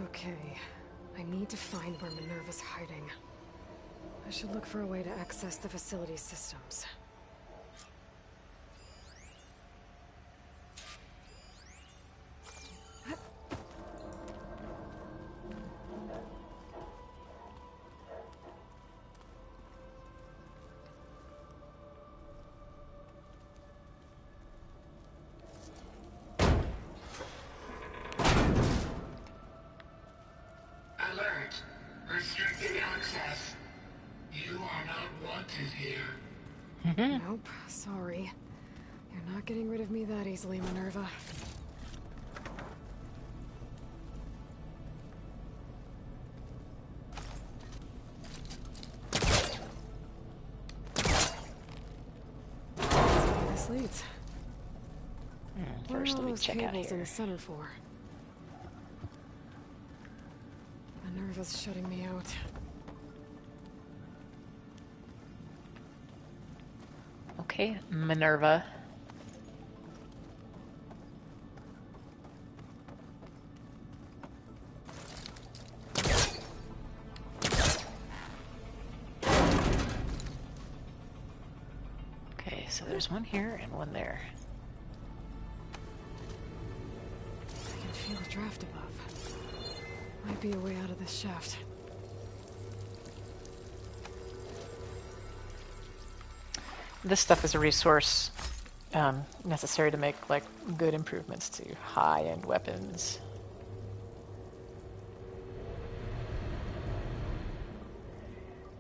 Okay, I need to find where Minerva's hiding. I should look for a way to access the facility's systems. Nope, sorry. You're not getting rid of me that easily, Minerva. Let's see where this leads. First, What are let me those check out cables in here. the center for? Minerva's shutting me out. Okay, Minerva. Okay, so there's one here and one there. I can feel a draft above. Might be a way out of this shaft. This stuff is a resource necessary to make like good improvements to high-end weapons.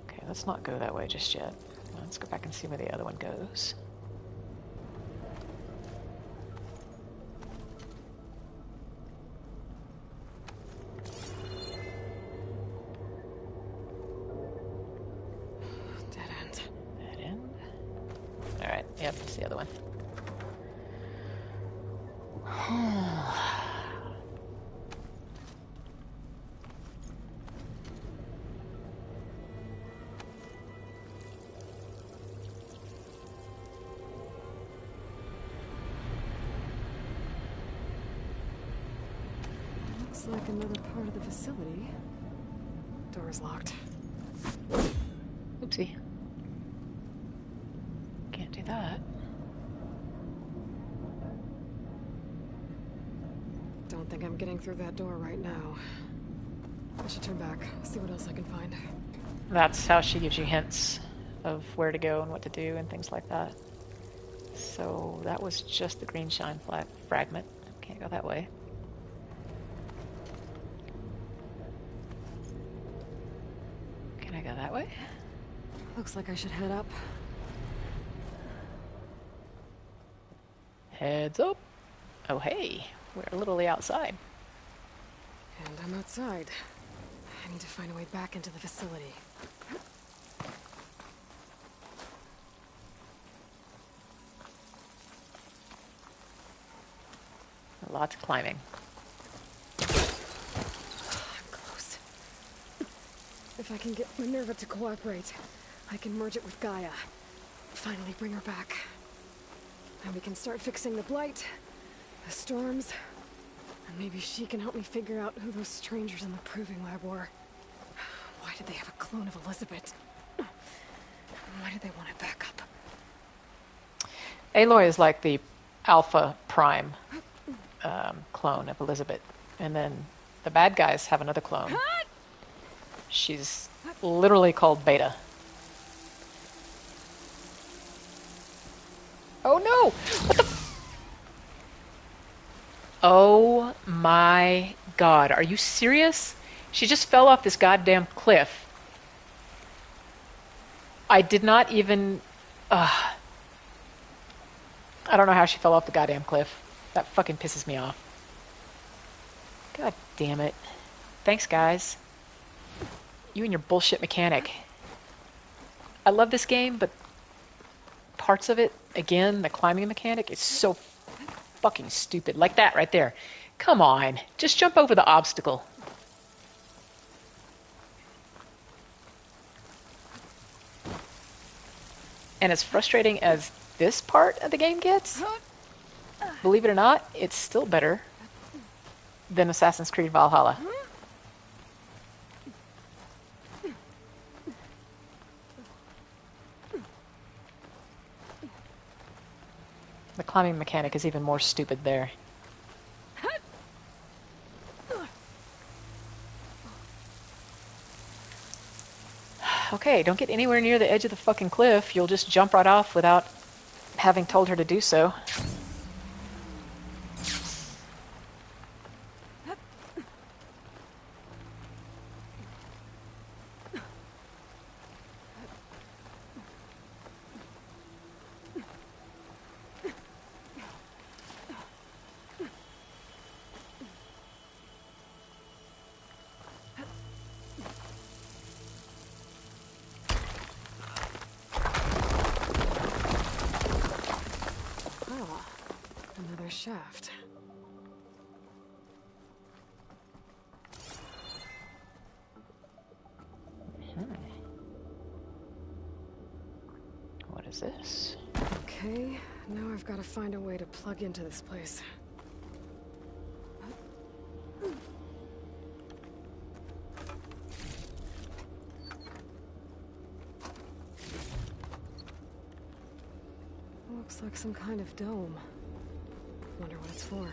Okay, let's not go that way just yet. Let's go back and see where the other one goes. Dead end. Dead end. Alright, yep, it's the other one. Looks like another part of the facility. Door's locked. Oopsie. Can't do that. Don't think I'm getting through that door right now. I should turn back, see what else I can find. That's how she gives you hints of where to go and what to do and things like that. So that was just the green shine fragment. Can't go that way. Can I go that way? Looks like I should head up. Heads up. Oh hey, we're literally outside. And I'm outside. I need to find a way back into the facility. Lots of climbing. I'm close. If I can get Minerva to cooperate, I can merge it with Gaia. Finally bring her back. And we can start fixing the blight, the storms, and maybe she can help me figure out who those strangers in the proving lab were. Why did they have a clone of Elizabeth? Why did they want it back up? Aloy is like the Alpha Prime clone of Elizabeth. And then the bad guys have another clone. She's literally called Beta. Oh no! What the? Oh my god, are you serious? She just fell off this goddamn cliff. I did not even... I don't know how she fell off the goddamn cliff. That fucking pisses me off. God damn it. Thanks, guys. You and your bullshit mechanic. I love this game, but parts of it, again, the climbing mechanic is so fucking stupid. Like that right there. Come on. Just jump over the obstacle. And as frustrating as this part of the game gets, believe it or not, it's still better than Assassin's Creed Valhalla. The climbing mechanic is even more stupid there. Okay, don't get anywhere near the edge of the fucking cliff. You'll just jump right off without having told her to do so. a shaft. What is this? Okay, now I've got to find a way to plug into this place. Looks like some kind of dome. Wonder what it's for.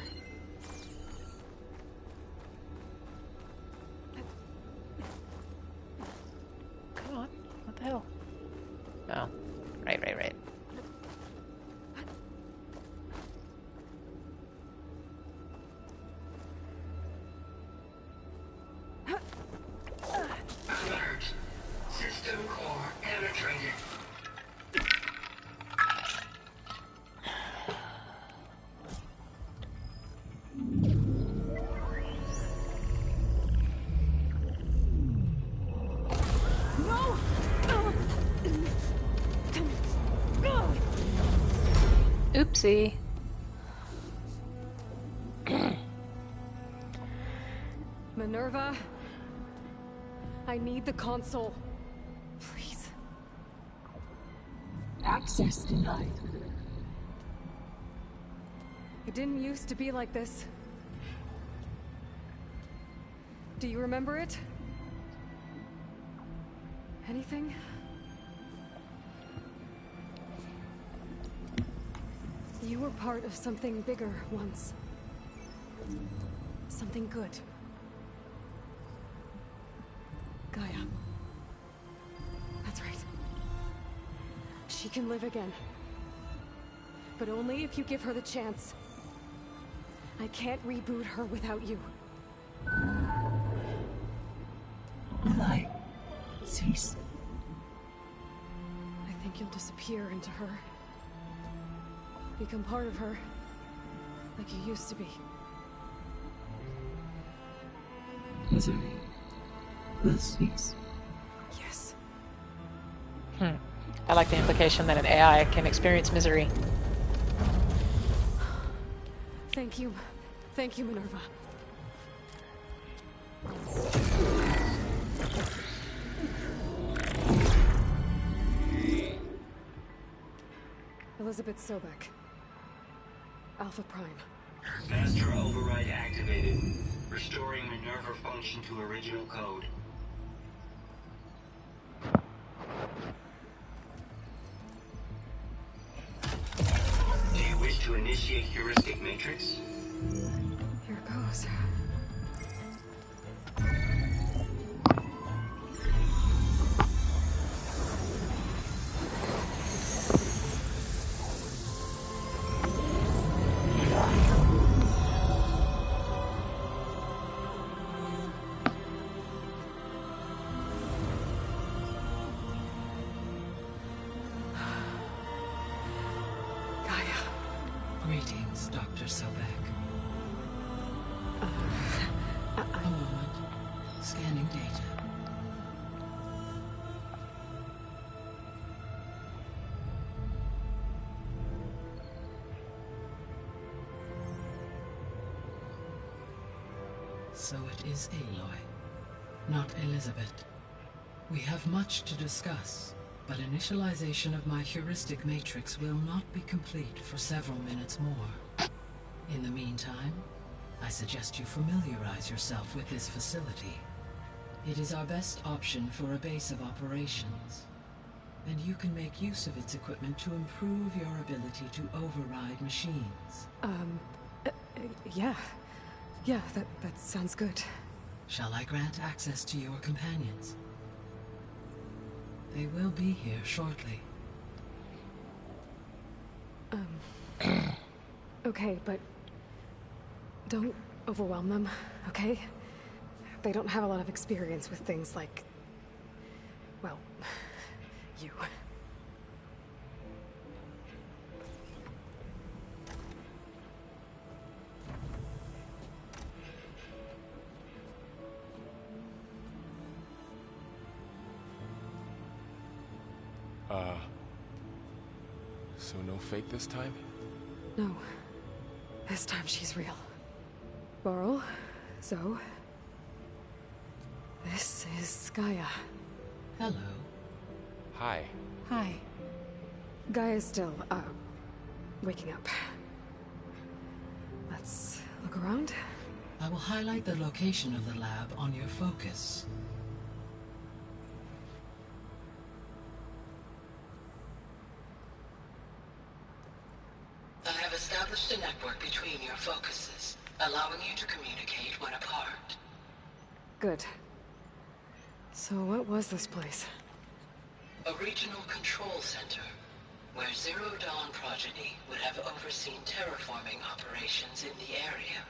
Come on. What the hell? Oh. Right. Alert. System core penetrated. Oopsie. Minerva, I need the console. Please. Access denied. It didn't used to be like this. Do you remember it? Anything? You were part of something bigger once. Something good. Gaia. That's right. She can live again. But only if you give her the chance. I can't reboot her without you. Aloy, cease. I think you'll disappear into her. Become part of her. Like you used to be. Misery will cease. Yes. I like the implication that an AI can experience misery. Thank you. Thank you, Minerva. Elizabeth Sobek. Alpha Prime. Master override activated. Restoring Minerva function to original code. Do you wish to initiate heuristic matrix? Here goes. Greetings, Dr. Sobek. A moment. Scanning data. So it is Aloy, not Elizabeth. We have much to discuss, but initialization of my heuristic matrix will not be complete for several minutes more. In the meantime, I suggest you familiarize yourself with this facility. It is our best option for a base of operations, and you can make use of its equipment to improve your ability to override machines. Yeah. Yeah, that sounds good. Shall I grant access to your companions? They will be here shortly. Okay, but don't overwhelm them, okay? They don't have a lot of experience with things like, well, you. So no fake this time? No. This time she's real. Varl, Zoe. This is Gaia. Hello. Hi. Hi. Gaia's still, waking up. Let's look around. I will highlight the location of the lab on your focus. I have established a network between your focuses, allowing you to communicate when apart. Good. So what was this place? A regional control center, where Zero Dawn progeny would have overseen terraforming operations in the area.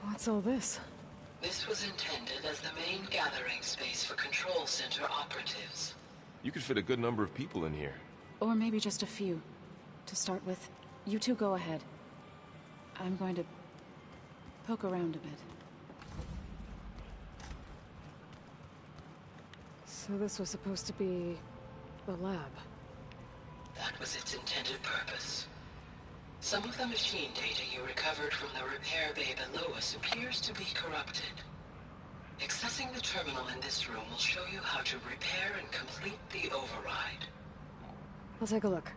What's all this? This was intended as the main gathering space for control center operatives. You could fit a good number of people in here. Or maybe just a few. To start with, you two go ahead. I'm going to poke around a bit. So this was supposed to be the lab. That was its intended purpose. Some of the machine data you recovered from the repair bay below us appears to be corrupted. Accessing the terminal in this room will show you how to repair and complete the override. I'll take a look.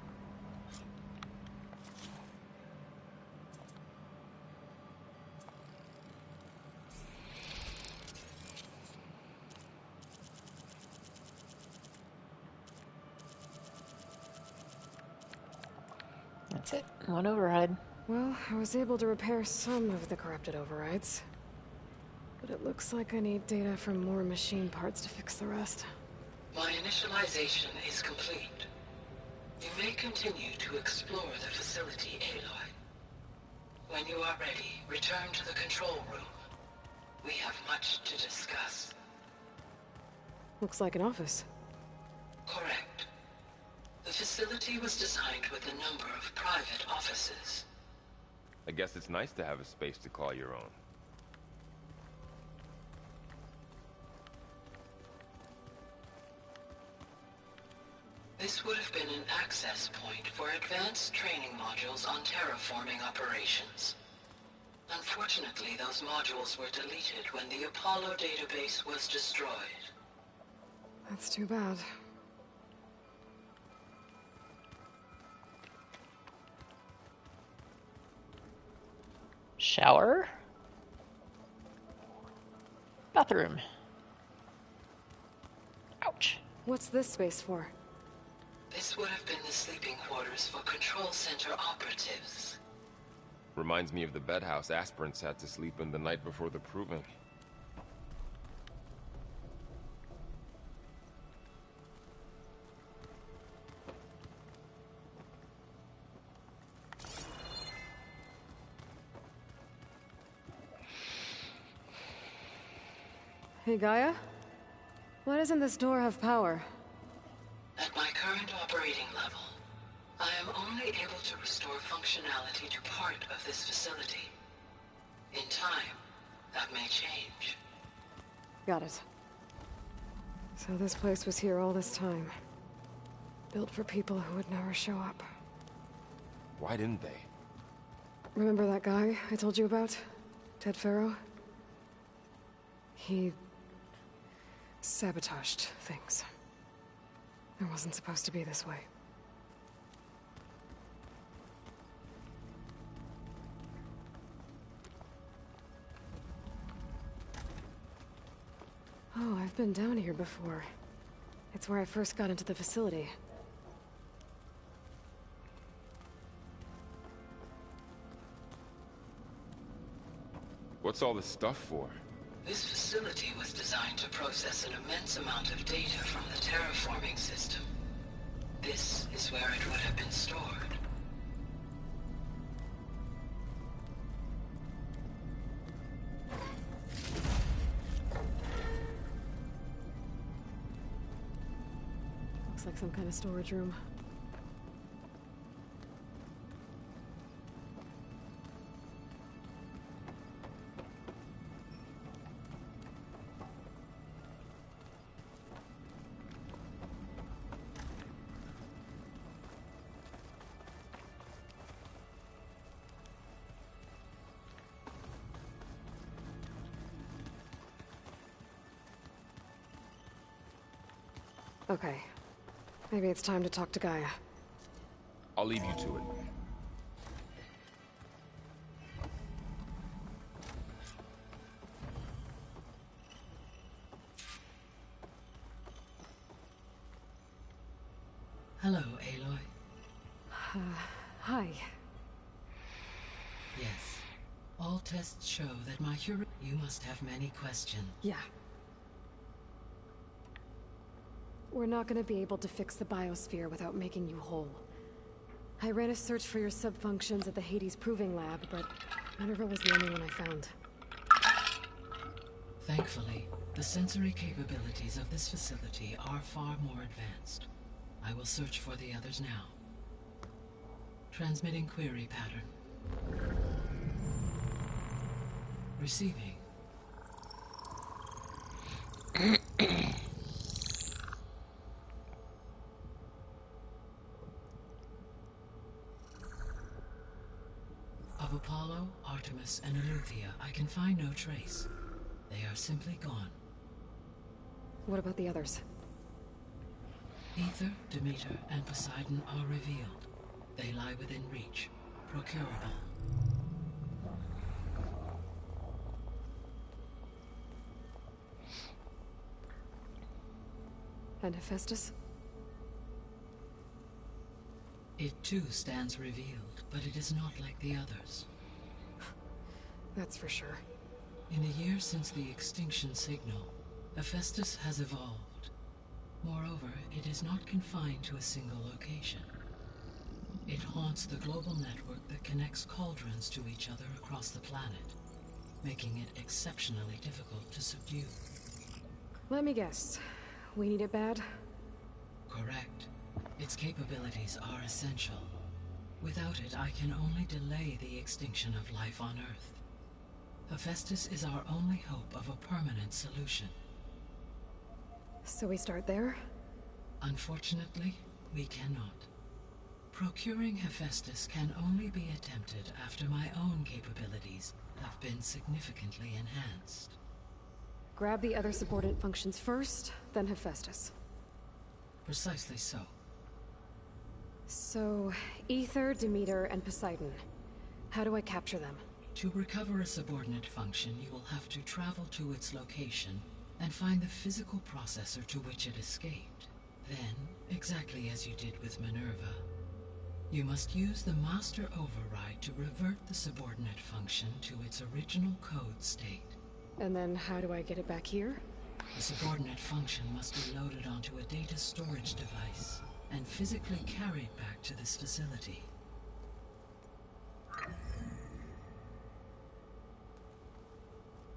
That's it. One override. Well, I was able to repair some of the corrupted overrides. But it looks like I need data from more machine parts to fix the rest. My initialization is complete. You may continue to explore the facility, Aloy. When you are ready, return to the control room. We have much to discuss. Looks like an office. Correct. The facility was designed with a number of private offices. I guess it's nice to have a space to call your own. This would have been an access point for advanced training modules on terraforming operations. Unfortunately, those modules were deleted when the Apollo database was destroyed. That's too bad. Shower. Bathroom. Ouch. What's this space for? This would have been the sleeping quarters for control center operatives. Reminds me of the bedhouse aspirants had to sleep in the night before the proving. Hey, Gaia? Why doesn't this door have power? At my current operating level, I am only able to restore functionality to part of this facility. In time, that may change. Got it. So this place was here all this time. Built for people who would never show up. Why didn't they? Remember that guy I told you about? Ted Farrow? He sabotaged things. It wasn't supposed to be this way. Oh, I've been down here before. It's where I first got into the facility. What's all this stuff for? This facility was designed to process an immense amount of data from the terraforming system. This is where it would have been stored. Looks like some kind of storage room. Okay. Maybe it's time to talk to Gaia. I'll leave you to it. Hello, Aloy. Hi. Yes. All tests show that my hero... You must have many questions. Yeah. We're not gonna be able to fix the biosphere without making you whole. I ran a search for your subfunctions at the Hades Proving Lab, but Minerva was the only one I found. Thankfully, the sensory capabilities of this facility are far more advanced. I will search for the others now. Transmitting query pattern. Receiving. Of Apollo, Artemis, and Eleuthia, I can find no trace. They are simply gone. What about the others? Ether, Demeter, and Poseidon are revealed. They lie within reach, procurable. And Hephaestus? It too stands revealed, but it is not like the others. That's for sure. In the years since the extinction signal, Hephaestus has evolved. Moreover, it is not confined to a single location. It haunts the global network that connects cauldrons to each other across the planet, making it exceptionally difficult to subdue. Let me guess. We need it bad? Correct. Its capabilities are essential. Without it, I can only delay the extinction of life on Earth. Hephaestus is our only hope of a permanent solution. So we start there? Unfortunately, we cannot. Procuring Hephaestus can only be attempted after my own capabilities have been significantly enhanced. Grab the other subordinate functions first, then Hephaestus. Precisely so. So, Ether, Demeter, and Poseidon. How do I capture them? To recover a subordinate function, you will have to travel to its location and find the physical processor to which it escaped. Then, exactly as you did with Minerva, you must use the master override to revert the subordinate function to its original code state. And then how do I get it back here? The subordinate function must be loaded onto a data storage device and physically carried back to this facility.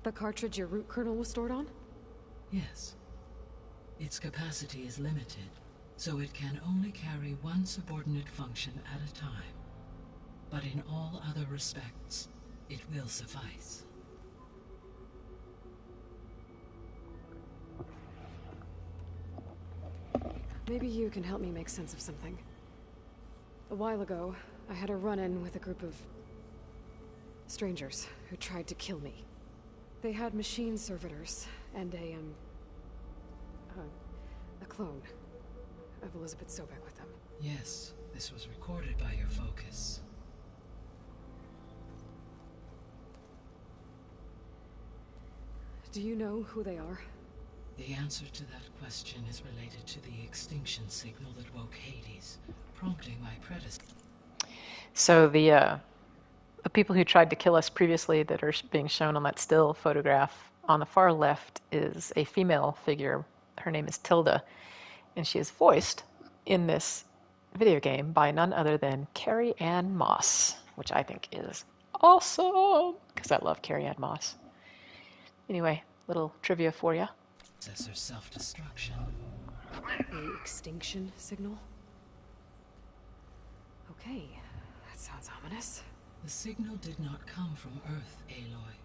The cartridge your root kernel was stored on? Yes. Its capacity is limited, so it can only carry one subordinate function at a time. But in all other respects, it will suffice. Maybe you can help me make sense of something. A while ago, I had a run-in with a group of strangers who tried to kill me. They had machine servitors and a clone of Elizabeth Sobek with them. Yes, this was recorded by your focus. Do you know who they are? The answer to that question is related to the extinction signal that woke Hades, prompting my predecessor. So the people who tried to kill us previously that are being shown on that still photograph on the far left is a female figure. Her name is Tilda, and she is voiced in this video game by none other than Carrie Ann Moss, which I think is awesome because I love Carrie Ann Moss. Anyway, little trivia for you. Self-destruction. The extinction signal? Okay, that sounds ominous. The signal did not come from Earth, Aloy.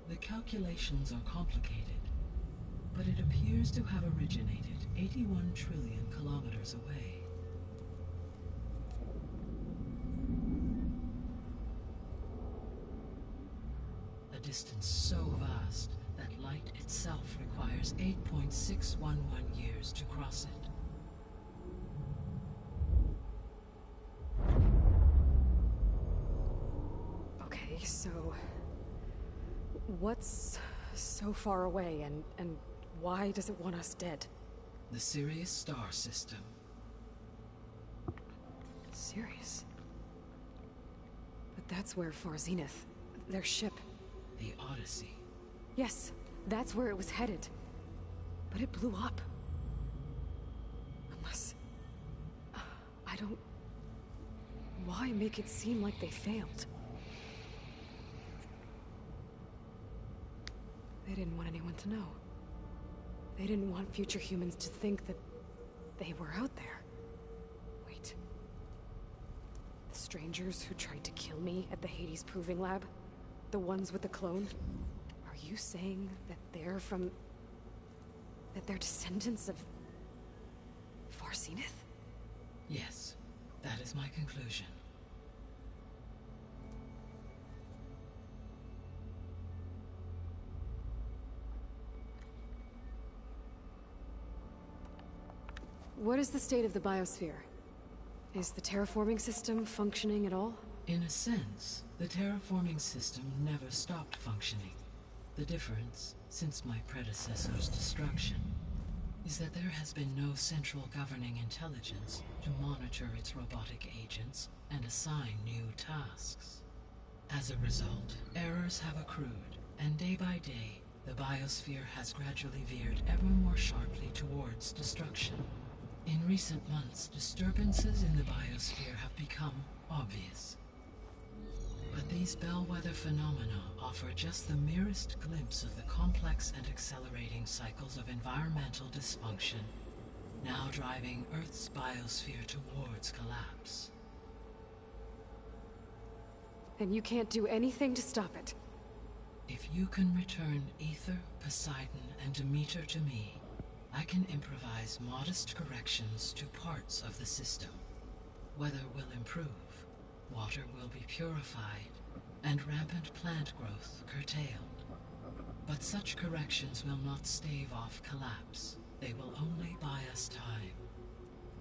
The calculations are complicated, but it appears to have originated 81 trillion kilometers away. a distance so vast that light itself requires 8.611 years to cross it. Okay, so... what's so far away, and why does it want us dead? The Sirius star system. Sirius? But that's where Far Zenith, their ship... The Odyssey. Yes, that's where it was headed. But it blew up. Unless... I don't... Why make it seem like they failed? They didn't want anyone to know. They didn't want future humans to think that they were out there. Wait. The strangers who tried to kill me at the Hades Proving Lab? The ones with the clone? Are you saying that they're from... that they're descendants of... Far Zenith? Yes, that is my conclusion. What is the state of the biosphere? Is the terraforming system functioning at all? In a sense, the terraforming system never stopped functioning. The difference, since my predecessor's destruction, is that there has been no central governing intelligence to monitor its robotic agents and assign new tasks. As a result, errors have accrued, and day by day, the biosphere has gradually veered ever more sharply towards destruction. In recent months, disturbances in the biosphere have become obvious. But these bellwether phenomena offer just the merest glimpse of the complex and accelerating cycles of environmental dysfunction, now driving Earth's biosphere towards collapse. And you can't do anything to stop it? If you can return Ether, Poseidon, and Demeter to me, I can improvise modest corrections to parts of the system. Weather will improve, water will be purified, and rampant plant growth curtailed. But such corrections will not stave off collapse. They will only buy us time.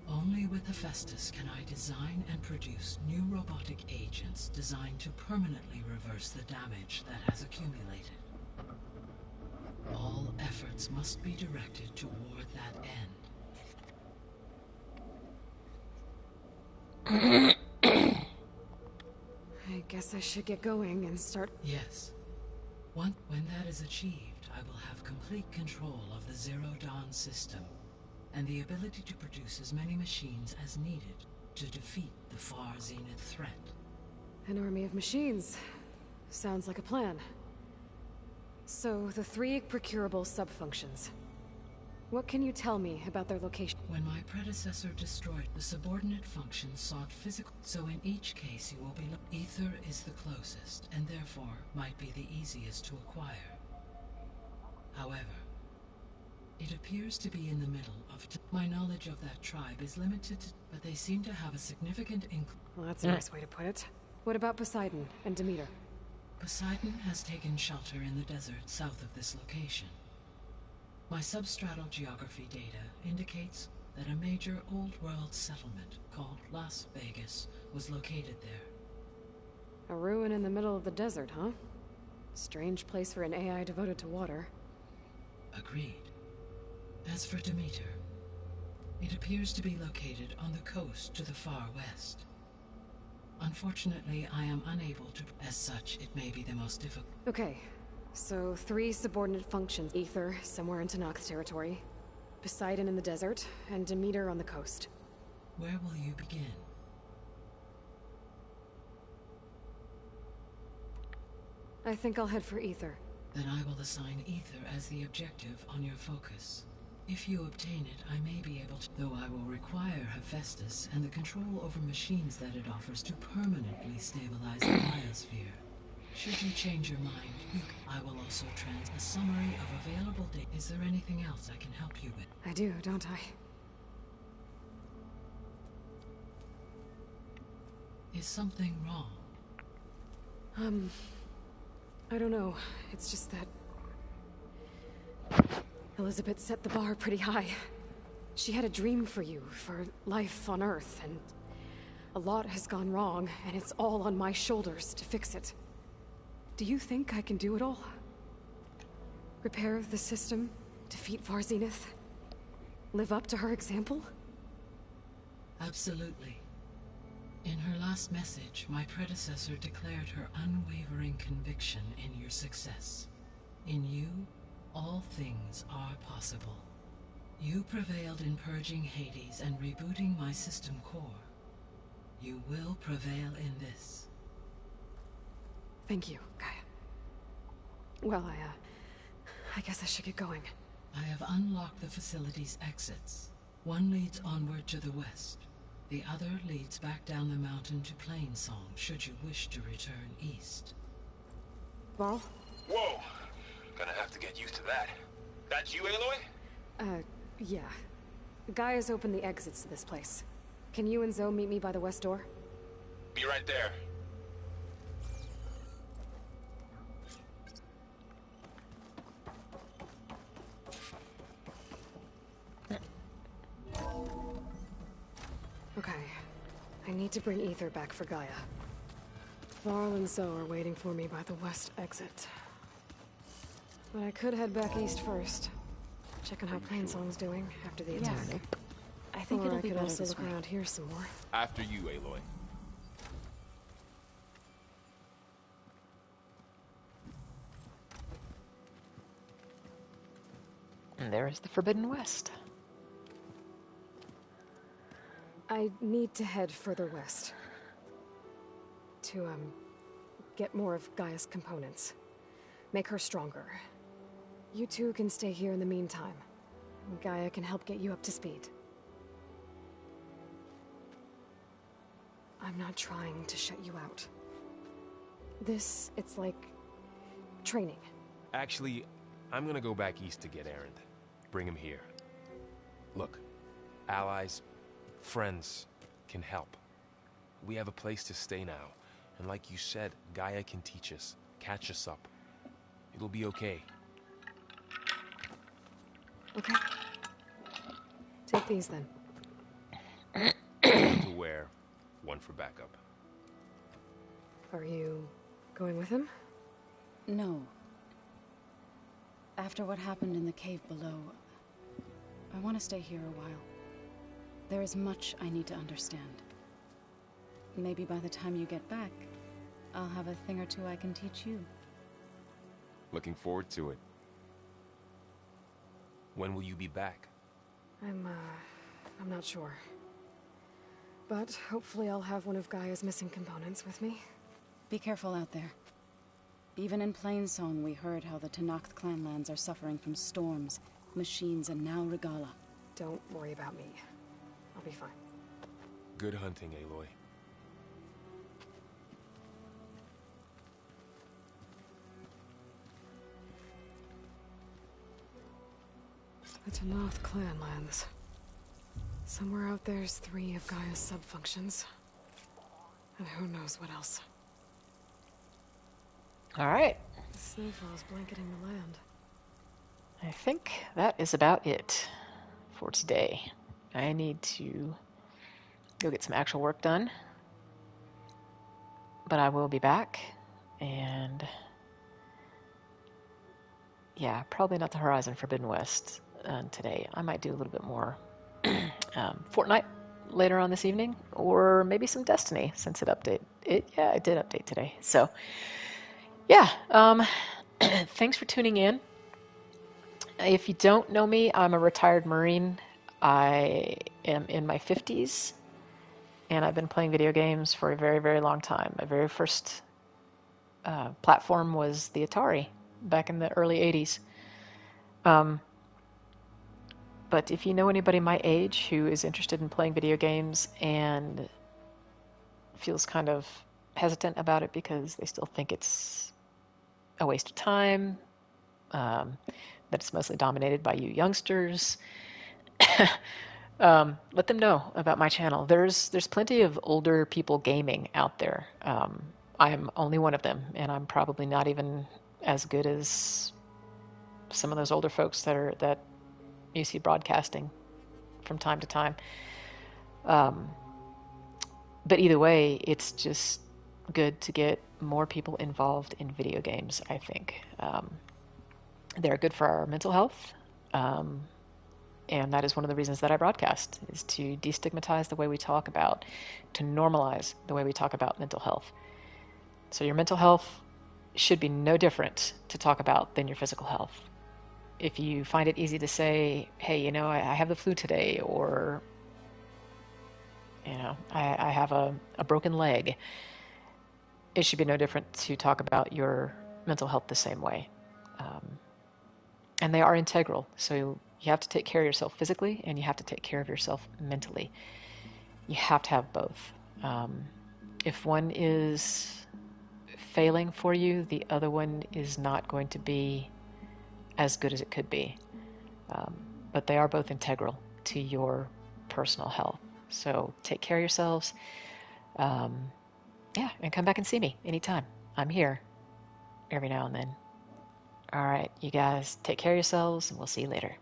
Only with Hephaestus can I design and produce new robotic agents designed to permanently reverse the damage that has accumulated. All efforts must be directed toward that end. I guess I should get going and start... Yes. When that is achieved, I will have complete control of the Zero Dawn system, and the ability to produce as many machines as needed to defeat the Far Zenith threat. An army of machines. Sounds like a plan. So, the 3 procurable sub-functions. What can you tell me about their location? When my predecessor destroyed the subordinate functions sought physical... So in each case you will be... Ether is the closest, and therefore might be the easiest to acquire. However, it appears to be in the middle of... My knowledge of that tribe is limited, but they seem to have a significant... Well, that's a nice way to put it. What about Poseidon and Demeter? Poseidon has taken shelter in the desert south of this location. My substratal geography data indicates that a major old-world settlement called Las Vegas was located there. A ruin in the middle of the desert, huh? Strange place for an AI devoted to water. Agreed. As for Demeter, it appears to be located on the coast to the far west. Unfortunately, I am unable to... As such, it may be the most difficult... Okay, so 3 subordinate functions. Ether, somewhere in Tanakh territory. Poseidon in the desert, and Demeter on the coast. Where will you begin? I think I'll head for Ether. Then I will assign Ether as the objective on your focus. If you obtain it, I may be able to... Though I will require Hephaestus and the control over machines that it offers to permanently stabilize the biosphere. Should you change your mind, I will also a summary of available data. Is there anything else I can help you with? I do, don't I? Is something wrong? I don't know. It's just that Elizabeth set the bar pretty high. She had a dream for you, for life on Earth, and a lot has gone wrong, and it's all on my shoulders to fix it. Do you think I can do it all? Repair the system, defeat Varzenith, live up to her example? Absolutely. In her last message, my predecessor declared her unwavering conviction in your success. In you, all things are possible. You prevailed in purging Hades and rebooting my system core. You will prevail in this. Thank you, Gaia. Well, I guess I should get going. I have unlocked the facility's exits. One leads onward to the west. The other leads back down the mountain to Plainsong, should you wish to return east. Varl? Whoa! Gonna have to get used to that. That's you, Aloy? Yeah. Gaia's opened the exits to this place. Can you and Zoe meet me by the west door? Be right there. Okay. I need to bring Ether back for Gaia. Varl and Zoe are waiting for me by the west exit. But I could head back east first. Check on how Plainsong's doing after the attack. I think Or it'll I be could better also this look way. around here some more. After you, Aloy. And there's the Forbidden West. I need to head further west. To, get more of Gaia's components. Make her stronger. You two can stay here in the meantime. Gaia can help get you up to speed. I'm not trying to shut you out. It's like training. Actually, I'm gonna go back east to get Erend. Bring him here. Look, allies, friends can help. We have a place to stay now. And like you said, Gaia can teach us, catch us up. It'll be okay. Okay. Take these then. One to wear, one for backup. Are you going with him? No. After what happened in the cave below, I want to stay here a while. There is much I need to understand. Maybe by the time you get back, I'll have a thing or two I can teach you. Looking forward to it. When will you be back? I'm not sure. But hopefully I'll have one of Gaia's missing components with me. Be careful out there. Even in Plainsong, we heard how the Tenakth clanlands are suffering from storms, machines, and now Regala. Don't worry about me. I'll be fine. Good hunting, Aloy. The Tenakth clanlands. Somewhere out there's 3 of Gaia's sub-functions. And who knows what else. All right. The snowfall's blanketing the land. I think that is about it for today. I need to go get some actual work done. But I will be back. And yeah, probably not the Horizon Forbidden West today. I might do a little bit more Fortnite later on this evening, or maybe some Destiny since it updated. It did update today. So yeah, thanks for tuning in. If you don't know me, I'm a retired Marine. I am in my 50s, and I've been playing video games for a very, very long time. My very first platform was the Atari back in the early 80s. But if you know anybody my age who is interested in playing video games and feels kind of hesitant about it because they still think it's a waste of time, that it's mostly dominated by you youngsters, let them know about my channel. There's plenty of older people gaming out there. I'm only one of them, and I'm probably not even as good as some of those older folks that you see broadcasting from time to time. But either way, it's just good to get more people involved in video games, I think. They're good for our mental health. And that is one of the reasons that I broadcast, is to destigmatize the way we talk about, to normalize the way we talk about mental health. So your mental health should be no different to talk about than your physical health. If you find it easy to say, hey, I have the flu today, or, I have a broken leg, it should be no different to talk about your mental health the same way. And they are integral. So you have to take care of yourself physically, and you have to take care of yourself mentally. You have to have both. If one is failing for you, the other one is not going to be as good as it could be. But they are both integral to your personal health. So take care of yourselves. Yeah, and come back and see me anytime. I'm here every now and then. All right, you guys, take care of yourselves, and we'll see you later.